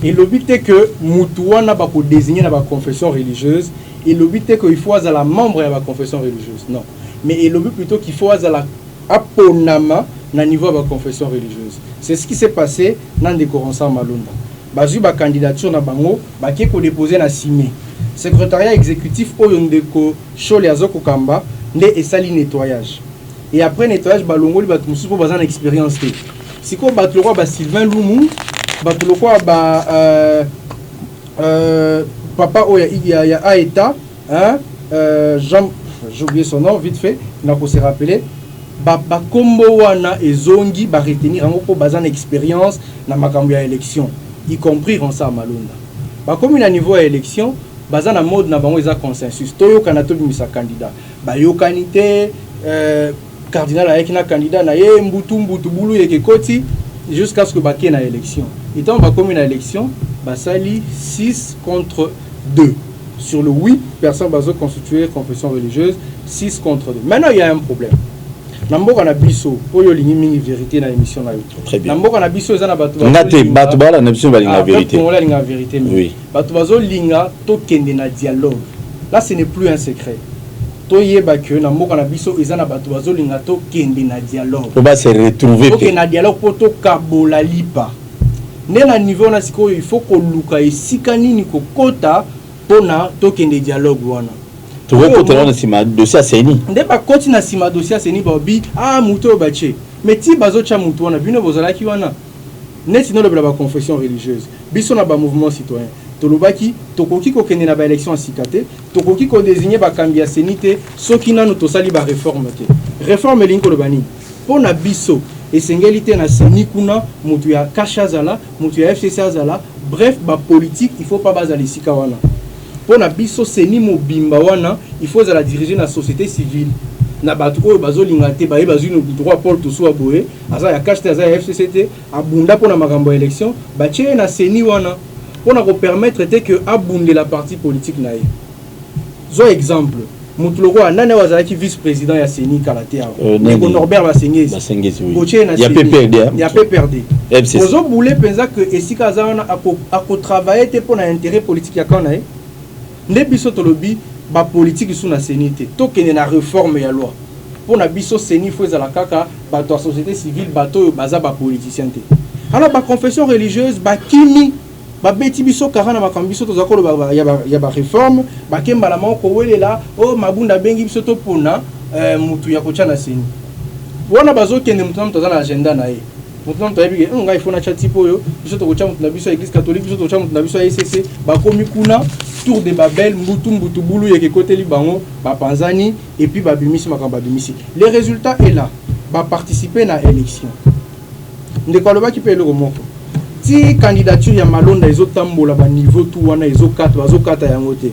Et l'obité que mutu wana bako désigner na ba confession religieuse. Et l'obité que il faut à la membre de la confession religieuse. Non. Mais il l'obité plutôt qu'il faut à la aponama na niveau de la confession religieuse. C'est ce qui s'est passé dans le décoration Malunda. Bazu ba candidature na bango ba ke ko déposer na simé. Secrétariat exécutif oyondeko chole azoko kamba nde esali nettoyage. Et après nettoyage balongoli batu mususu po bazana expérience té. Siko batu lokwa ba Sylvain Lumu, batu lokwa ba papa oya Aeta, hein, Jean, j'ai oublié son nom vite fait, il n'a pas se rappeler. Ba kombo wana ezongi ba retenir ngo po bazana expérience na makambo ya élection, y compris en ça Malunda. Ba comme na niveau ya élection, bazana mode na bango eza consensus. Toyo kana to bimisa candidat. Ba yokanité cardinal avec na candidat na ye mbutu bulu yeke koti jusqu'à ce que ba ke na élection. Et tant ba comme na élection, ba sali 6 contre 2. Sur le 8 personnes bazo constituer confession religieuse, 6 contre 2. Maintenant il y a un problème. Namboka na biso oyo lingi mingi vérité na émission na yo. Très bien. Namboka na biso eza na batu ngate batu bala na biso balinga vérité. On la vérité. Oui. Batu bazo linga to kende na dialogue. Là ce n'est plus un secret. To yeba que namboka na biso eza na batu bazo linga to kende na dialogue. On va se retrouver. To kende na dialogue poto kabola lipa. Ne na niveau na siko il faut ko luka esika nini ko kota pona to kende dialogue wana. Tu veux que tu aies un dossier à Séni. Nde ba koti na sima dossier à Séni babi muto bache. Mais ti bazo cha muto wana bino bozala ki wana. Neti no le ba confession religieuse. Biso na ba mouvement citoyen. Tolobaki tokoki ko kende na ba élection à Sikate, tokoki ko désigner ba kambi ya Séni te, soki nanu to sali ba réforme te. Réforme linko le bani. Pona biso esengeli te na Séni kuna mutu ya Kashazala, mutu ya FCC azala, bref ba politique, il faut pas bazali sika wana. Pour na biso Séni mobimba wana il faut la diriger la société civile na batu oyo bazo lingate ba bazo no droit Paul Tousou aboye aza ya cache aza ya FCCT abunda pour na makambo élection ba tie na Séni wana pour na ko permettre que abunde la partie politique na ye zo exemple mutuloko nane wazaki vice-président ya Séni kalate awa Nego Norbert Basengezi oui il y a PPRD il y a PPRD ozo boule penza que esika za wana ako travailler te pour na intérêt politique ya kana ye ne biso tolobi ba politique sous na Séni te to kene na réforme ya loi pour na biso Séni faut za la kaka ba to société civile bato baza ba politicien te alors ba confession religieuse ba kimi ba beti biso karana makambi biso to za ko ya ba réforme ba kemba la moko welela o mabunda bengi biso to pona mutu ya kocha na Séni wana bazo kende mutu na za na agenda na ye mutu na tayebi nga il faut na chati poyo biso to kocha mutu na biso église catholique biso to kocha mutu na biso ECC ba komi kuna tour de Babel mbutu bulu yeke côté libango ba panzani et puis ba bimisi makamba bimisi les résultats est là ba participer na élection ndekoloba ki pe le moko ti candidature ya Malonda ezotambola ba niveau tout wana ezokata yango te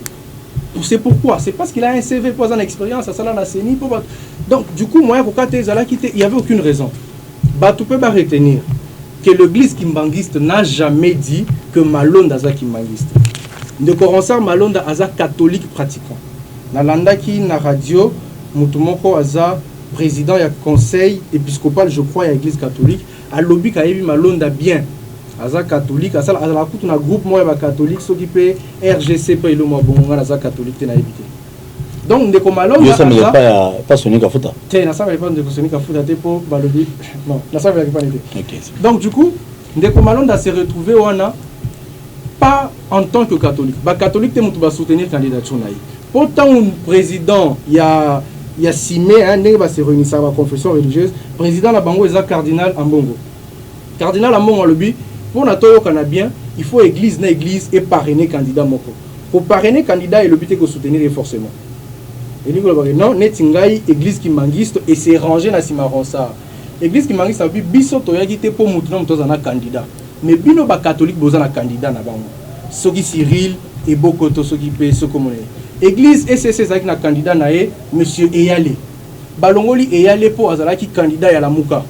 c'est pourquoi c'est parce qu'il a un CV pas en expérience à ça na Séni donc du coup moi ko kate ezala kite il y avait aucune raison ba tu peux pas retenir que l'église kimbangiste n'a jamais dit que Malonda za kimbangiste. De Coronsar Malonda aza catholique pratiquant. Nalandaki na radio mutumoko aza président ya conseil épiscopal je crois ya église catholique a lobby ka yebi Malonda bien aza catholique aza la kutu na groupe moi ba catholique soki pe RGC pe ilo mo bonga aza catholique te na yebite. Donc de Malonda ça me pas sonné ka futa. Te na ça me pas de sonné ka futa te po ba lobby. Non, na ça me pas été. OK. Donc du coup de Malonda s'est retrouvé wana pas en tant que catholique. Ba catholique te mutu ba soutenir candidature na yi. Pourtant un président il y a Simé hein ndenge ba se réunir sa confession religieuse, président la bango eza cardinal Ambongo. Cardinal Ambongo lobi pour na toyo kana bien, il faut église na église et parrainer candidat moko. Pour parrainer candidat et le but que soutenir forcément. Et lui non netingai église qui mangiste et c'est rangé na simaronsa. Église qui mangiste abi biso toyaki te pour mutu na mutu za na candidat. Mais bino ba catholique boza na candidat na bango. Soki Cyril et beaucoup de ceux qui paient ce comme église SCC zaki na candidat nae monsieur Eyale balongoli Eyale pour azala qui candidat ya la muka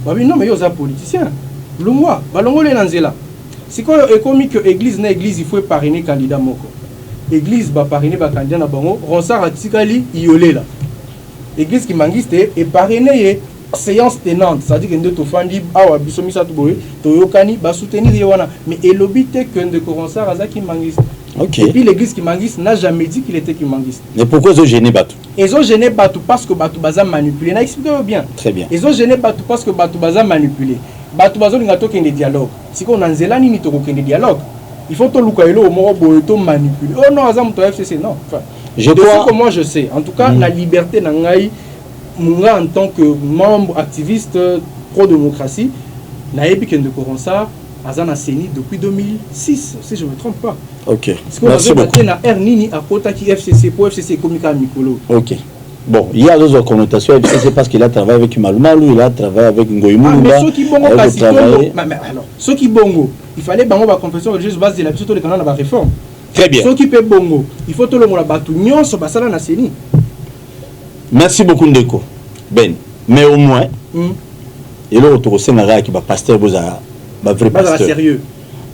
babi non mais yo za politicien lungwa balongoli na nzela siko ekomi que église na église il faut parrainer candidat moko église ba parrainer ba candidat na bango ronsar atikali iolela église qui mangiste et parrainer séance tenante, c'est-à-dire que nous tofandi awa bisomisa tuboye toyokani ba soutenir yewana mais elobite que de Koronsar azaki mangiste. OK. Et puis l'église qui mangiste n'a jamais dit qu'il était qui mangiste. Mais pourquoi ils ont gêné Batou? Ils ont gêné Batou parce que Batou baza manipulé. Na expliqué bien. Très bien. Ils ont gêné Batou parce que Batou baza manipulé. Batou bazo lingato kende dialogue. Si qu'on anzela nini to kende dialogue. Il faut to lukaelo au moro boyeto manipuler. Oh non azam to FCC non. Enfin, je crois que moi je sais. En tout cas la liberté na ngai Munga en tant que membre activiste pro-démocratie, Naïbi Kende Koronsar, Azana Seni depuis 2006, si je ne me trompe pas. Ok. Merci beaucoup. Na Ernini à Kota qui FCC pour FCC Komika Mikolo. Ok. Bon, il y a d'autres connotations FCC parce qu'il a travaillé avec Malumalu, il a travaillé avec Ngoï Moulumba. Mais ceux qui bongo alors, ceux qui bongo, il fallait bango la confession religieuse base de la plutôt les canons de la réforme. Très bien. Ceux qui paient bongo, il faut tout le monde la battu nyon sur basala na Seni. Merci beaucoup Ndeko. Ben, mais au moins, et là autour aussi Nara qui va pasteur boza, va vrai pasteur. Sérieux.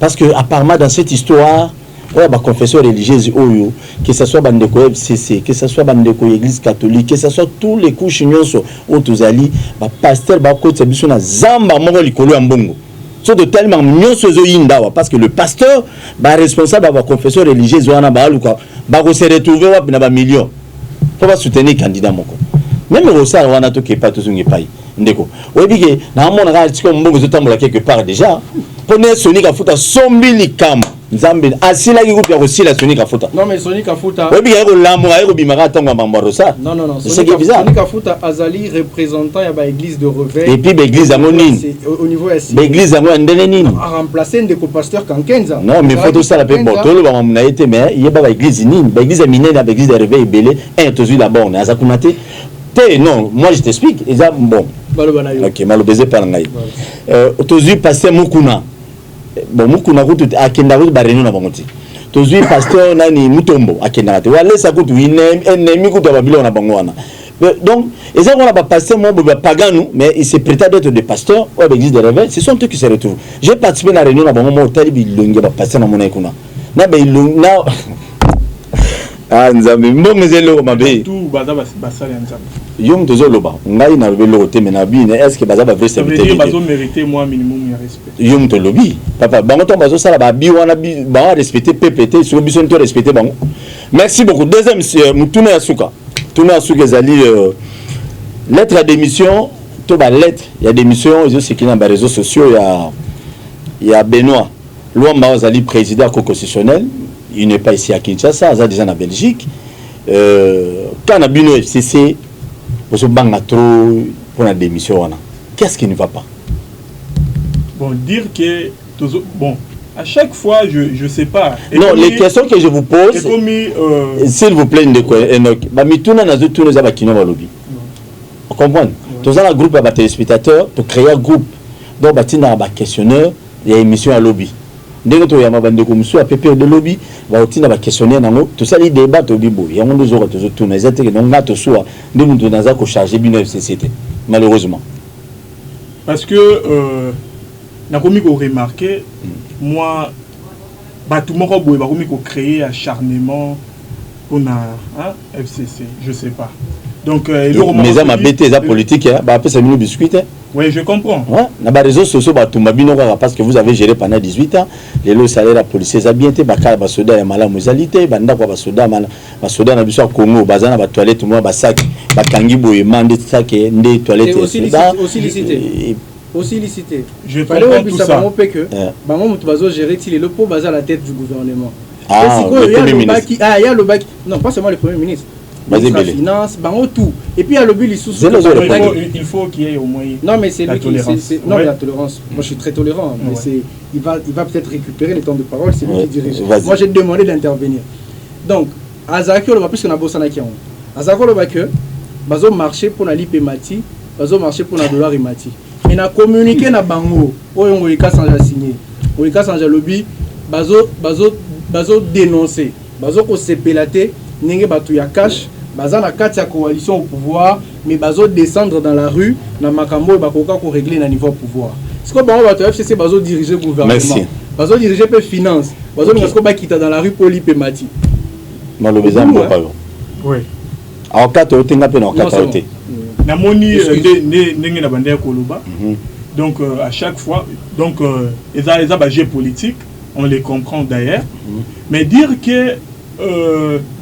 Parce que apparemment dans cette histoire, ouais, bah confession religieuse oyo, que ce soit Bandeko FCC, que ce soit Bandeko Église catholique, que ce soit tous les couches nyonso otozali, bah pasteur ba côté biso na zamba moko likolo ya mbongo. So de tellement nyonso zo yindawa parce que le pasteur ba responsable ba confession religieuse wana ba luka ba ko se retrouver wa na ba millions. Faut pas soutenir candidat moko. Même au Rossar wana to ke pas to zungi pai. Ndeko. Oyebi na mona ka tiko mbongo zo tambola quelque part déjà. Pone Sony Kafuta sombili kama. Nzambe asila ki kupya ko sila Sony Kafuta. Non mais Sony Kafuta. Oyebi ya ko lambo ya ko bimaka tango mbamba Rossar. Non. C'est bizarre. Sony Kafuta azali représentant ya ba église de Reveil. Et puis ba église yango nini? Au niveau SC. Ba église yango ndene nini? A remplacer ndeko pasteur Kankenza. Non mais faut tout ça la pe botolo ba mona été mais yeba ba église nini? Ba église minene ba église de Reveil belé un tozu la borne azakunate. Non, moi je t'explique. Bon. Ok, malo baiser par ngai. Tozu pasteur Mukuna. Bon Mukuna kutu akenda kutu bareno na bangoti. Tozu pasteur nani Mutombo akenda te. Wale sa kutu ennemi kutu babilo na bangwana. Donc, ils ont pas pasteur moi pagano mais il se prêtait d'être des pasteurs ou l'église de Réveil, ce sont eux qui se retrouvent. J'ai participé à la réunion na bango talibi longi ba pasteur na mona ikuna. Na be na ah nzambe mbongo zelo mabe. Tout baza basala nzambe. Yom tozo loba. Ngai na rebe lote mais bi est-ce que baza ba vrai serviteur? Ça veut dire bazo mériter moi minimum ya respect. Yom to lobi. Papa bango to bazo sala ba bi wana bi ba respecter PPT sur biso to respecter bango. Merci beaucoup. Deuxième Mutuna Yasuka. Tuna Yasuka zali lettre à démission, to ba lettre, il y a démission, ils ont ce qui dans les réseaux sociaux, il y a Benoît Luamba zali président constitutionnel. Il n'est pas ici à Kinshasa, il est déjà en Belgique. Quand on a vu le FCC, on se bang trop pour la démission. Qu'est-ce qui ne va pas? Bon, dire que... Bon, à chaque fois, je ne sais pas. Et non, les questions que je vous pose, s'il vous plaît, on comprend. Tous les groupes de téléspectateurs, pour créer un groupe, donc il y a un questionneur, il y a une émission à lobby. Dès que tu as un commission à PP de lobby, il y a un questionnaire, tout ça, il débat au Bibo. Il y a un deux heures, tu tournes, il y a un soir, nous devons charger une société, malheureusement. Parce que, nous avons remarqué, moi, tout le monde a créé un acharnement pour la FCC, je ne sais pas. Donc, mais ça m'a bêté, ça politique, après ça m'a biscuit. Oui, je comprends. Ouais, dans les réseaux sociaux, parce que vous avez géré pendant 18 ans, les lots salaires à policiers, ça bien été, les soldats et malades, musalité, les soldats, les soldats, les soldats, Congo, les soldats, les toilettes, les sacs, les kangibo, les mandés, les toilettes. Aussi licité. Aussi licité. Je comprends tout ça. Gérer le pot basé à la tête du gouvernement. Ah, le Premier ministre. Ah, il y a le bac. Non, pas seulement le Premier ministre. La finance, tout. Et puis il y a le bill, il faut qu'il y ait au moins non, mais c'est la tolérance. Non, la tolérance. Moi, je suis très tolérant. Mais il va peut-être récupérer le temps de parole. C'est lui qui dirige. Moi, j'ai demandé d'intervenir. Donc, Azakio, puisqu'on a bossé avec Azakio, il marché pour la LIP et Mati, il marché pour la dollar et Mati. Il a communiqué na bango. On a signé. On a signé lobby. bazo dénoncer bazo ko sepelate ninge batu ya cash baza na kati ya coalition au pouvoir mais bazo descendre dans la rue na makambo bakoka ko régler na niveau pouvoir ce que bango batu FCC bazo diriger gouvernement bazo diriger pe finance bazo ngasko ba kita dans la rue Polipe Mati malobeza mboka yo oui alors kato otenga pe na kato ote na moni ndenge na bande koloba donc à chaque fois donc les agents politiques on les comprend d'ailleurs mais dire que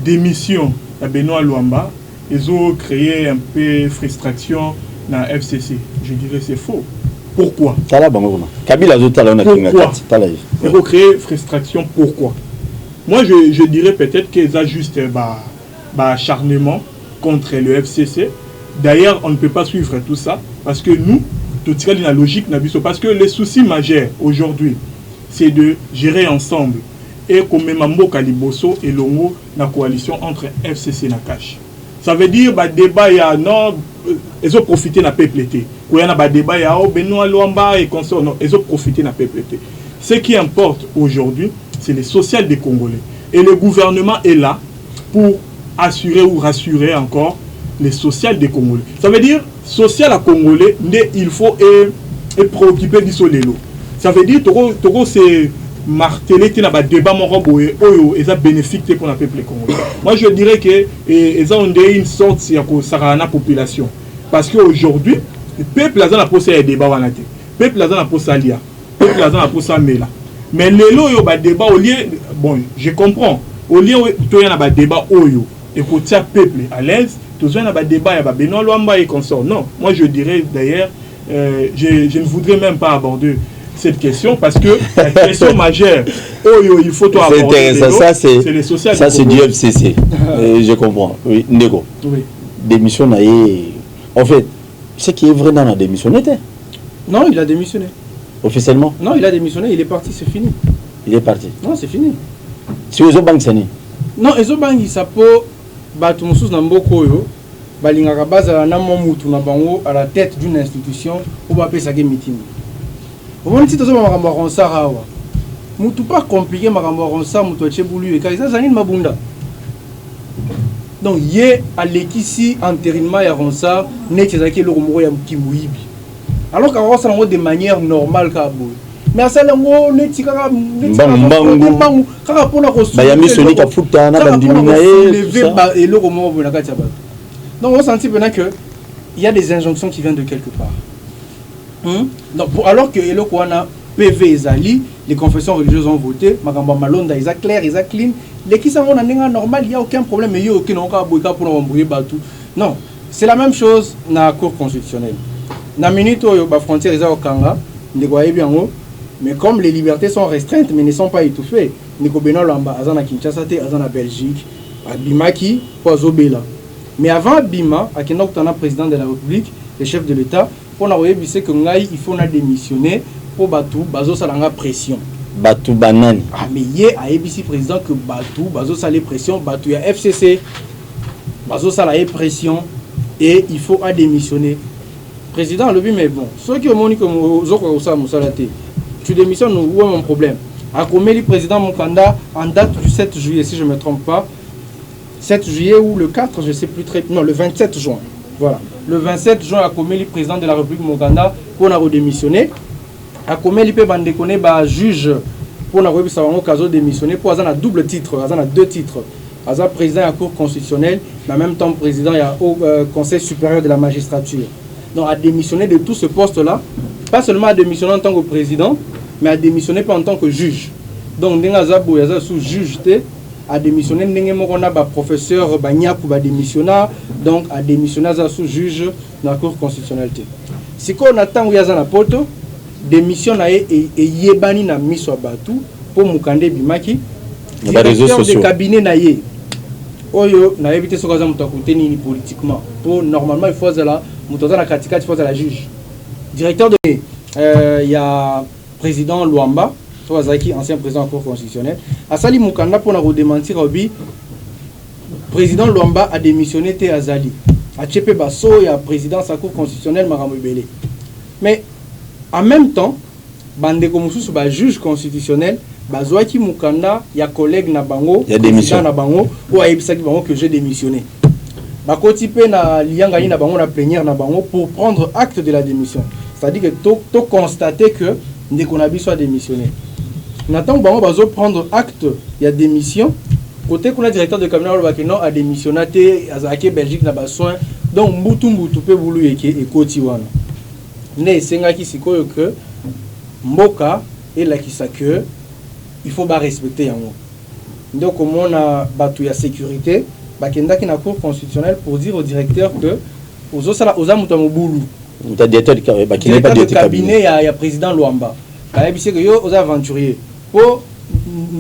des missions à Benoît Luamba ils ont créé un peu frustration dans FCC je dirais c'est faux pourquoi Kabila pourquoi ils ont créé frustration pourquoi moi je dirais peut-être qu'ils ont juste acharnement contre le FCC. D'ailleurs, on ne peut pas suivre tout ça parce que nous, tout ça, la logique, parce que les soucis majeurs aujourd'hui, c'est de gérer ensemble et comme Mambo Kaliboso et Longo, la coalition entre FCC et Nakash. Ça veut dire que débat, il y a non, ils ont profité de la PPT. Quand il y a un débat, il y a Benoît Luamba et consort, non, ils ont profité de la PPT. Ce qui importe aujourd'hui, c'est les sociales des Congolais. Et le gouvernement est là pour assurer ou rassurer encore les sociales des Congolais. Ça veut dire, social à Congolais, il faut être préoccupé du solélo. Ça veut dire, Togo c'est martelé qui n'a pas de débat, et ça bénéfique pour la peuple congolais. Moi, je dirais que ils ont une sorte de la population. Parce qu'aujourd'hui, le peuple a posé un débat, le peuple a posé un lia, le peuple a posé un mela. Mais les lots, il y a des débats au lieu, bon, je comprends, au lieu il y a des débats au lieu, et pour le peuple à l'aise, tout ça, il y a des débats, il y a Benoît Luamba et consort. Non, moi je dirais d'ailleurs, je ne voudrais même pas aborder cette question parce que la question majeure, il faut toi aborder. C'est intéressant, c'est les sociales. Ça, c'est du FCC. Je comprends. Oui, Nego. Oui. Démission, en fait, ce qui est vrai dans la démission était. Non, il a démissionné. Officiellement? Non, il a démissionné, il est parti, c'est fini. Il est parti? Non, c'est fini. Si vous avez Sani? Non, ils ont bangi ça peut battre mon sous dans beaucoup yo. Balingaka baza na momutu na bango à la tête d'une institution ou ba pesa ke meeting. Au moment où tu as makambo ronsa rawa. Mutu pas compliqué makambo ronsa mutu achebulu et kaisa zanine mabunda. Donc yé à l'équisi entérinement ya ronsa netezaki le romoro ya kimuibi. Alors qu'à ça de manière normale ka boy. Mais ça lango netika mbangu kaka pona ko ba yami soni ka futa na bandiminae et le romoro bona ka taba. Donc on sentit bien que il y a des injonctions qui viennent de quelque part. Donc, alors que le Kouana PV Zali, les confessions religieuses ont voté, Magamba Malonda, ils sont clairs, ils sont clean, les qui sont normal, il n'y a aucun problème, mais il n'y a aucun cas pour embrouiller tout. Non, c'est la même chose dans la Cour constitutionnelle. Dans la minute où la frontière est au Kanga, mais comme les libertés sont restreintes, mais ne sont pas étouffées, Nico Benoît Lamba, Azana Kinshasa, Azana Belgique, à Bimaki, Poazobela. Mais avant Bima, à Kenok président de la République, le chef de l'État, pour avoir vu que il faut démissionner pour Batou, Bazo Salanga pression. Batou banane. Ah mais hier à ABC président que Batou, Bazo Salé pression, Batou il y a FCC, Bazo Salé pression et il faut démissionner. Président le dit mais bon, ceux qui ont montré comme Zoko Osa Moussalate, tu démissionnes où est mon problème? A commis le président Mukanda en date du 7 juillet si je ne me trompe pas. 7 juillet ou le 4, je ne sais plus très... Non, le 27 juin. Voilà. Le 27 juin, a commis le président de la République Muganda pour démissionner. A commis le président juge pour démissionner. Pour avoir un double titre, avoir deux titres. Avoir président de la Cour constitutionnelle, mais en même temps président au Conseil supérieur de la magistrature. Donc, à démissionner de tout ce poste-là, pas seulement à démissionner en tant que président, mais à démissionner pas en tant que juge. Donc, il y a sous juge a démissionné professeur Banyaku va démissionner donc a démissionné sous juge dans la Cour constitutionnelle. Si on attend où y a un poto démission et yebani na miso batu pour Mukande Bimaki directeur de cabinet na ye oyo na éviter ce qu'on a ni politiquement pour normalement il faut là mutoza na katika il faut la juge directeur de il y a président Luamba ancien président de la Cour constitutionnelle, a sali Mukanda pour nous démentir obi président Luamba a démissionné té Azali. A Tchepe Basso et a président de la Cour constitutionnelle Maramobele. Mais en même temps, bande comme sous ba juge constitutionnel bazwaki mukanda ya collègue na bango ya démission na bango ou ayebisaki bango que j'ai démissionné bakoti pe na lianga na bango na plénière na bango pour prendre acte de la démission, c'est-à-dire que to constater que ndeko na biso a démissionné. Nathan bango bazo prendre acte ya démission côté qu'on a directeur de cabinet le non a démissionné té azaki Belgique na ba soin donc mbutu pe bulu yeke ekoti wana ne senga ki sikoyo que mboka et la qui que il faut pas respecter yango. Donc comme on a batu ya sécurité bakenda ki na cour constitutionnelle pour dire au directeur que aux amuta mobulu ta directeur de cabinet ya président Luamba kaya bise que yo aux aventuriers pour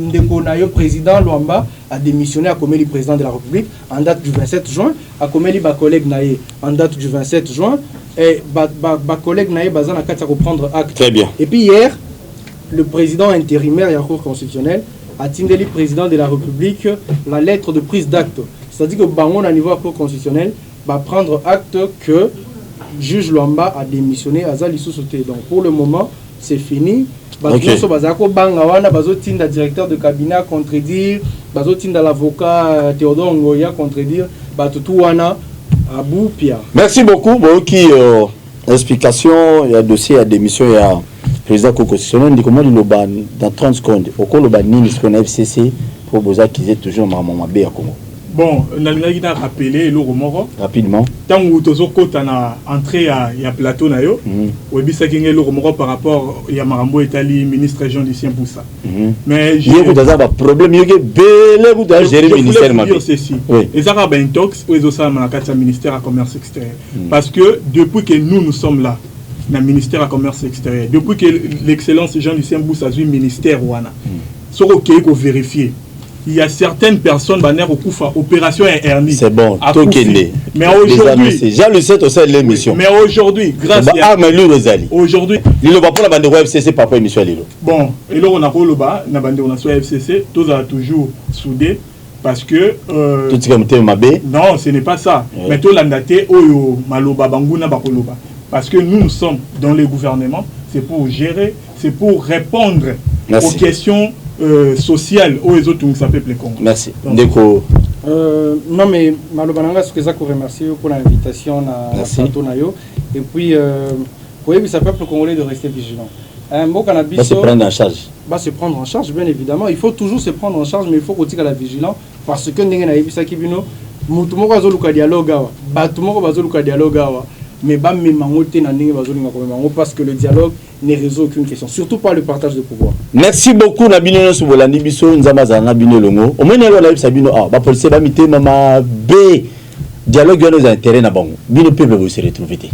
ndeko na yo président Luamba a démissionné à comme le président de la République en date du 27 juin à comme li ba collègue naé en date du 27 juin et ba collègue naé bazana kata ko prendre acte. Très bien. Et puis hier le président intérimaire ya cour constitutionnelle a tindeli président de la République la lettre de prise d'acte, c'est-à-dire que bangon à niveau cour constitutionnelle va prendre acte que juge Luamba a démissionné à Zali Sousouté. Donc pour le moment c'est fini. Bazo bazako banga wana bazo tinda directeur de cabinet à contredire, bazo tinda l'avocat Théodore Ngoya contredire, batutu wana abupia. Merci beaucoup. Bon qui explication il y a dossier à démission il y a président constitutionnel dit comment il loba dans 30 secondes au cours le banini ce qu'on a FCC pour boza qu'ils aient toujours maman bé à Congo. Bon, on a rappelé le Romoro rapidement. Tant que tu as entré à plateau na yo, ou bien ça qui est le Romoro par rapport à Marambo Italie ministre région du Sien Boussa. Mais j'ai un problème, il y a belé vous doit gérer le ministère ma ceci. Et ça va ben tox ou ils ça na ministère à commerce extérieur. Parce que depuis que nous sommes là dans ministère à commerce extérieur, depuis que l'excellence Jean du Sien Boussa a eu ministère wana. So OK qu'on vérifier. Il y a certaines personnes banner au Koufa opération hernie. C'est bon, mais aujourd'hui Jean le 7 au sein de l'émission. Mais aujourd'hui grâce à aujourd'hui il va pas la bande FCC papa émission lilo. Bon, et là on a le bas na bande on a soit FCC, tous a toujours soudé parce que tout comme mabé. Non, ce n'est pas ça. Mais tout l'andaté oyo maloba banguna bakoloba parce que nous sommes dans le gouvernement, c'est pour gérer, c'est pour répondre aux questions social aux autres ça peut plaire Congo. Merci. Ndeko non mais malobananga ce que ça remercier pour l'invitation na plateau na yo et puis oui ça peuple congolais de rester vigilant. Un mot cannabis va se prendre en charge. Va se prendre en charge bien évidemment, il faut toujours se prendre en charge mais il faut continuer à la vigilance parce que ndenge na yebisa kibino mutu moko azoluka dialogue awa batu moko bazoluka dialogue awa mais ba memango te na ndenge bazolinga ko memango parce que le dialogue ne résout aucune question, surtout pas le partage de pouvoir. Merci beaucoup Nabino Soubolandi biso nzamaza na bino longo. Au moins na la sabino ba police ba mité mama B dialogue nos intérêts na bango. Bino peuple vous se retrouver té.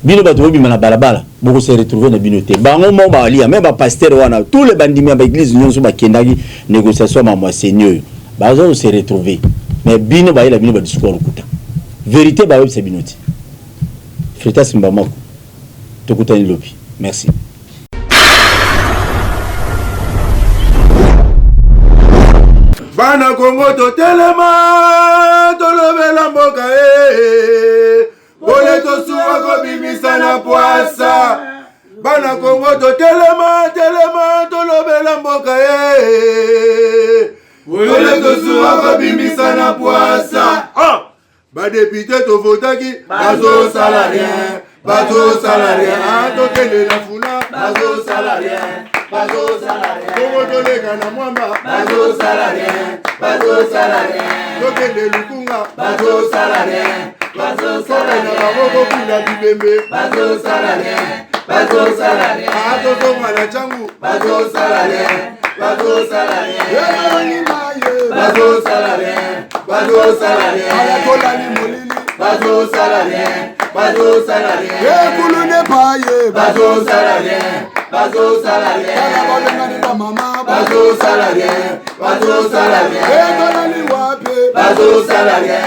Bino ba tobi na balabala, boko se retrouver na bino té. Bango mo ba ali même ba pasteur wana tous les bandits ba église nyonso ba kendaki négociation ma monseigneur. Ba zo se retrouver. Mais bino ba ila bino ba discours kuta. Vérité ba web sabino té. Frita Simbamako. Tokutani lobi. Merci. Bana Congo to telema to lobela mboka bole to suwa ko bimisa na poasa. Bana Congo to telema to lobela mboka bole to suwa ko bimisa na poasa. Ba député to votaki bazo salarien. Bateau salarié, to tele la funa, bateau salarié, Congo to le gana mwamba, bateau salarié, to tele lukunga, bateau salarié, na baboko pila bibembe, bateau salarié, to to mala changu, bateau salarié, bateau salarié, ala kola ni molili, bateau salarié. Kulu ne paye bazo salarié. Kala balengani ba mama bazo salarié. Kala ni wape bazo salarié.